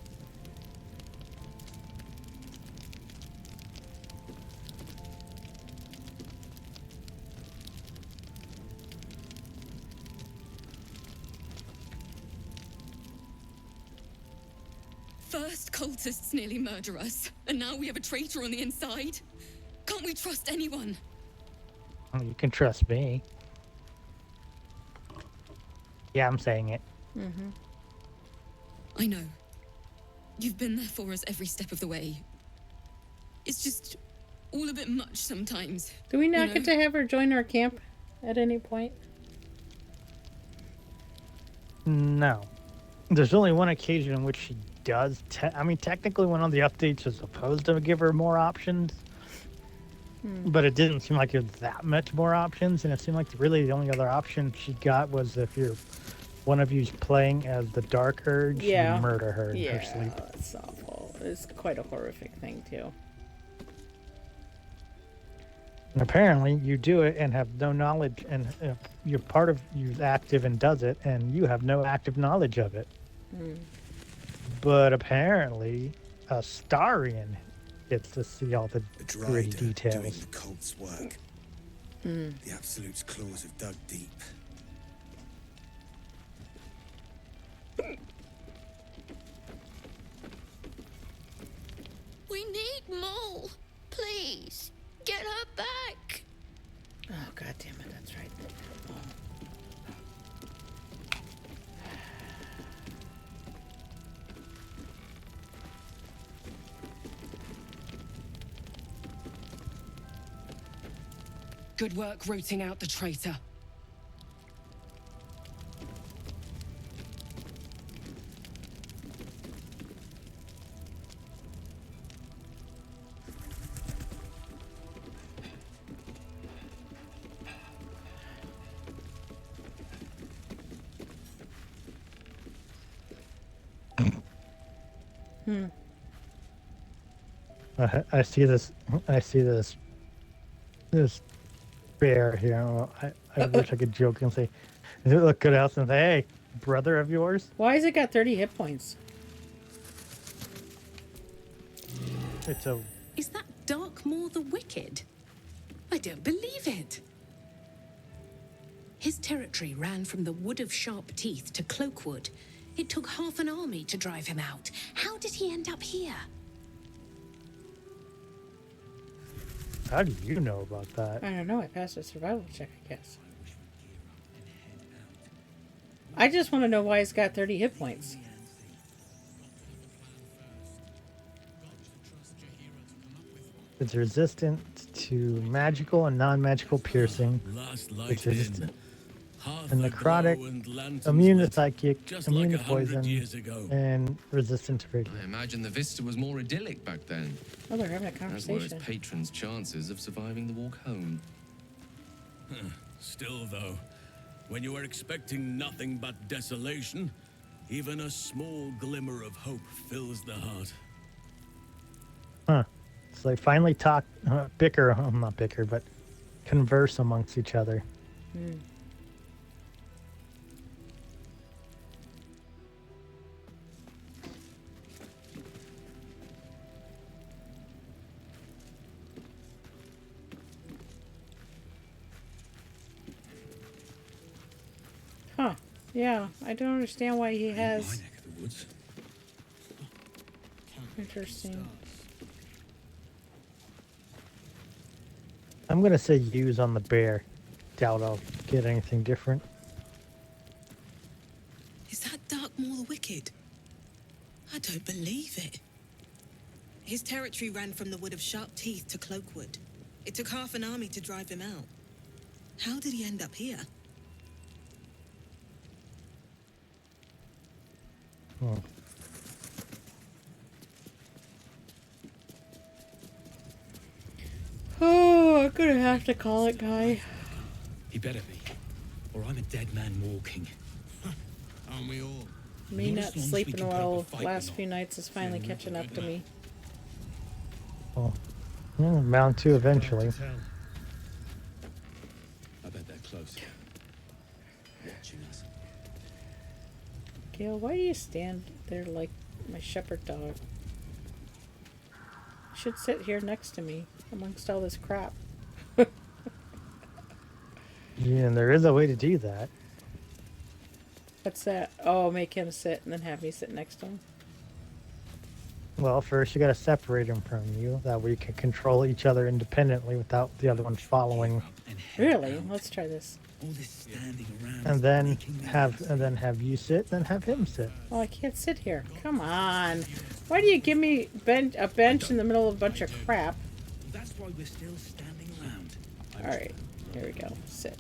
First cultists nearly murder us, and now we have a traitor on the inside. Can't we trust anyone? You can trust me. Yeah, I'm saying it. I know. You've been there for us every step of the way. It's just all a bit much sometimes. Do we not get to have her join our camp at any point? No. There's only one occasion in which she does. I mean, technically, one of the updates was supposed to give her more options. But it didn't seem like there's that much more options. And it seemed like really the only other option she got was if you're one of you's playing as the Dark Urge, you murder her in her sleep. Yeah, that's awful. It's quite a horrific thing, too. And apparently, you do it and have no knowledge, and you're part of you's active and does it, and you have no active knowledge of it. But apparently, Astarion gets to see all the gritty details. Doing the cult's work. The Absolute's claws have dug deep. We need Mole. Please, get her back. Oh, God damn it, that's right. Good work rooting out the traitor. I see this. This bear here. Well, I wish I could joke and say, "Does it look good out?" And say, "Hey, brother of yours." Why has it got 30 hit points? It's a. Is that Darkmoor the Wicked? I don't believe it. His territory ran from the Wood of Sharp Teeth to Cloakwood. It took half an army to drive him out. How did he end up here? How do you know about that? I don't know. I passed a survival check, I guess. I just want to know why it's got 30 hit points. It's resistant to magical and non-magical piercing. Last light Which is in. Half and a necrotic, glow and lanterns immune to lit, psychic, just immune like to 100 poison, years ago. and resistant to I radiant. imagine the Vista was more idyllic back then. Oh, they're having a As were its conversation. patrons' chances of surviving the walk home. Still, though, when you are expecting nothing but desolation, even a small glimmer of hope fills the heart. Huh. So they finally talk, bicker, not bicker, but converse amongst each other. Hmm. Huh. Yeah, I don't understand why he has... My neck of the woods. Interesting. I'm going to say use on the bear. Doubt I'll get anything different. Is that Dark Maw the Wicked? I don't believe it. His territory ran from the Wood of Sharp Teeth to Cloakwood. It took half an army to drive him out. How did he end up here? Hmm. Oh, I'm gonna have to call it, guy. He better be, or I'm a dead man walking. Aren't we all? Me Not not as long as we sleeping can put up a well fight, last you know. few nights is finally Feeling catching up to me. Well, yeah, bound to eventually. I bet they're close. Watching us. Gail, why do you stand there like my shepherd dog? You should sit here next to me amongst all this crap. Yeah, and there is a way to do that. What's that? Oh, make him sit and then have me sit next to him. Well, first you got to separate them from you. That way you can control each other independently without the other one following. Really? Let's try this. All this standing around. And then have you sit, then have him sit. Oh, I can't sit here. Come on. Why do you give me a bench in the middle of a bunch of crap? That's why we're still standing around. Alright, here we go. Sit.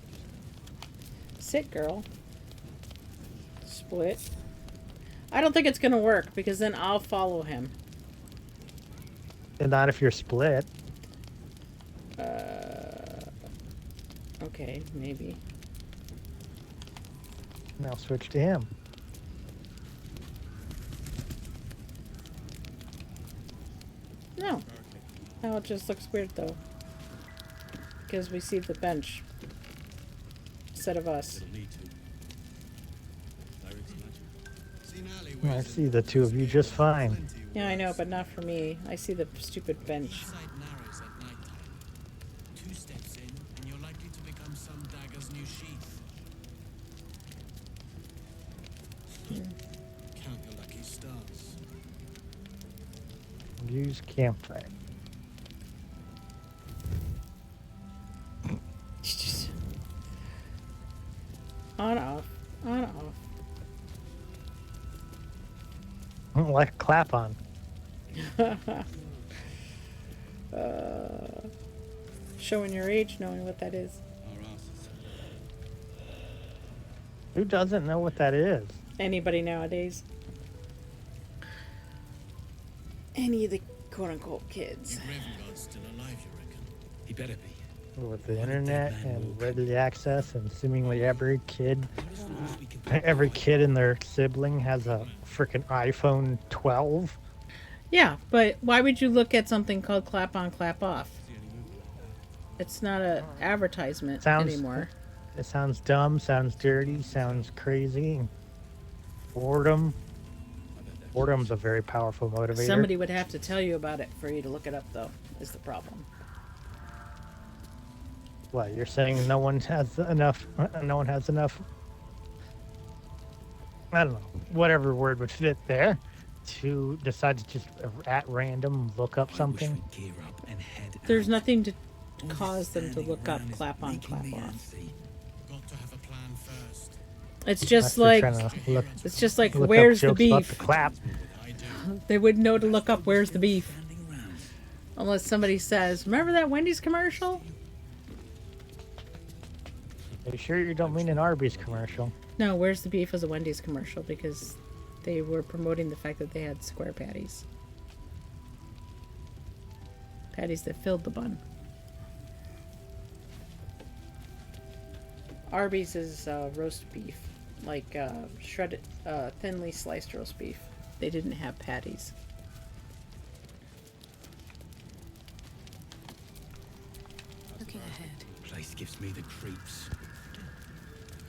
Sit, girl. Split. I don't think it's gonna work because then I'll follow him. And not if you're split. Okay, maybe. Now switch to him. No. Now it just looks weird though. Because we see the bench instead of us. I see the two of you just fine. Yeah, I know, but not for me. I see the stupid bench. Narrows at nighttime. 2 steps in, and you're likely to become some dagger's new sheath. Count your lucky stars. Use campfire. On, off. On, off. Like a clap on. Showing your age, knowing what that is. Who doesn't know what that is? Anybody nowadays. Any of the quote-unquote kids. Ravenguard's still alive, you reckon? He better be. With the internet and ready access, and seemingly every kid and their sibling has a freaking iPhone 12. Yeah, but why would you look at something called clap on, clap off? It's not an advertisement anymore. It sounds dumb, sounds dirty, sounds crazy. Boredom's a very powerful motivator. Somebody would have to tell you about it for you to look it up, though, is the problem. What, you're saying no one has enough, I don't know, whatever word would fit there, to decide to just at random look up something? There's nothing to cause them to look up clap on, clap off. Got to have a plan first. It's just like, look where's up the jokes about beef? the clap. They wouldn't know to look up where's the beef. Unless somebody says, remember that Wendy's commercial? Are you sure you don't mean an Arby's commercial? No, Where's the Beef was a Wendy's commercial because they were promoting the fact that they had square patties. Patties that filled the bun. Arby's is roast beef, like shredded, thinly sliced roast beef. They didn't have patties. Looking ahead. Place gives me the creeps.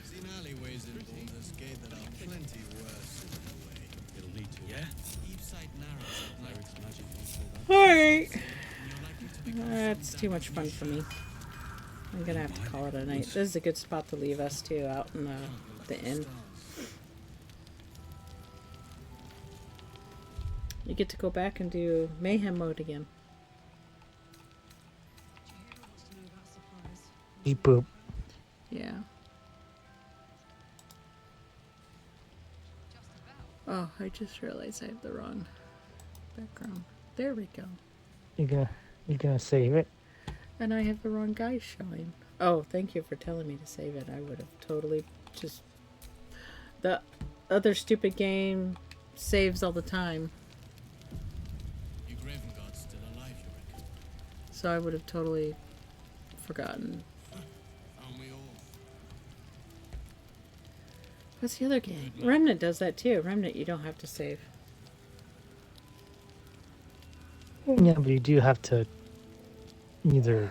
I've seen alleyways in Baldur's Gate that are plenty worse in a way. It'll need to. Yeah? Deep sight narrows at night. Its magic won't hold up. Alright. That's too much fun for me. I'm gonna have to call it a night. This is a good spot to leave us too, out in the inn. You get to go back and do mayhem mode again. Beep boop. Yeah. Oh, I just realized I have the wrong background. There we go. You gonna save it? And I have the wrong guy showing. Oh, thank you for telling me to save it. I would have totally just... The other stupid game saves all the time. Your Graven Guard's still alive, you reckon? So I would have totally forgotten. Aren't we all? What's the other game? Remnant does that too. Remnant, you don't have to save. Yeah, but you do have to either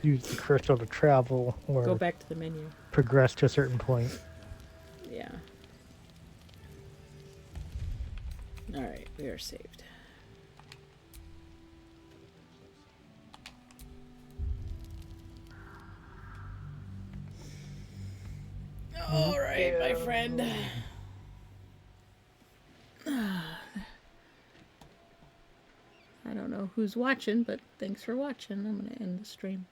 use the crystal to travel or Go back to the menu. progress to a certain point. Yeah. Alright, we are saved. Alright, my friend. I don't know who's watching, but thanks for watching. I'm going to end the stream.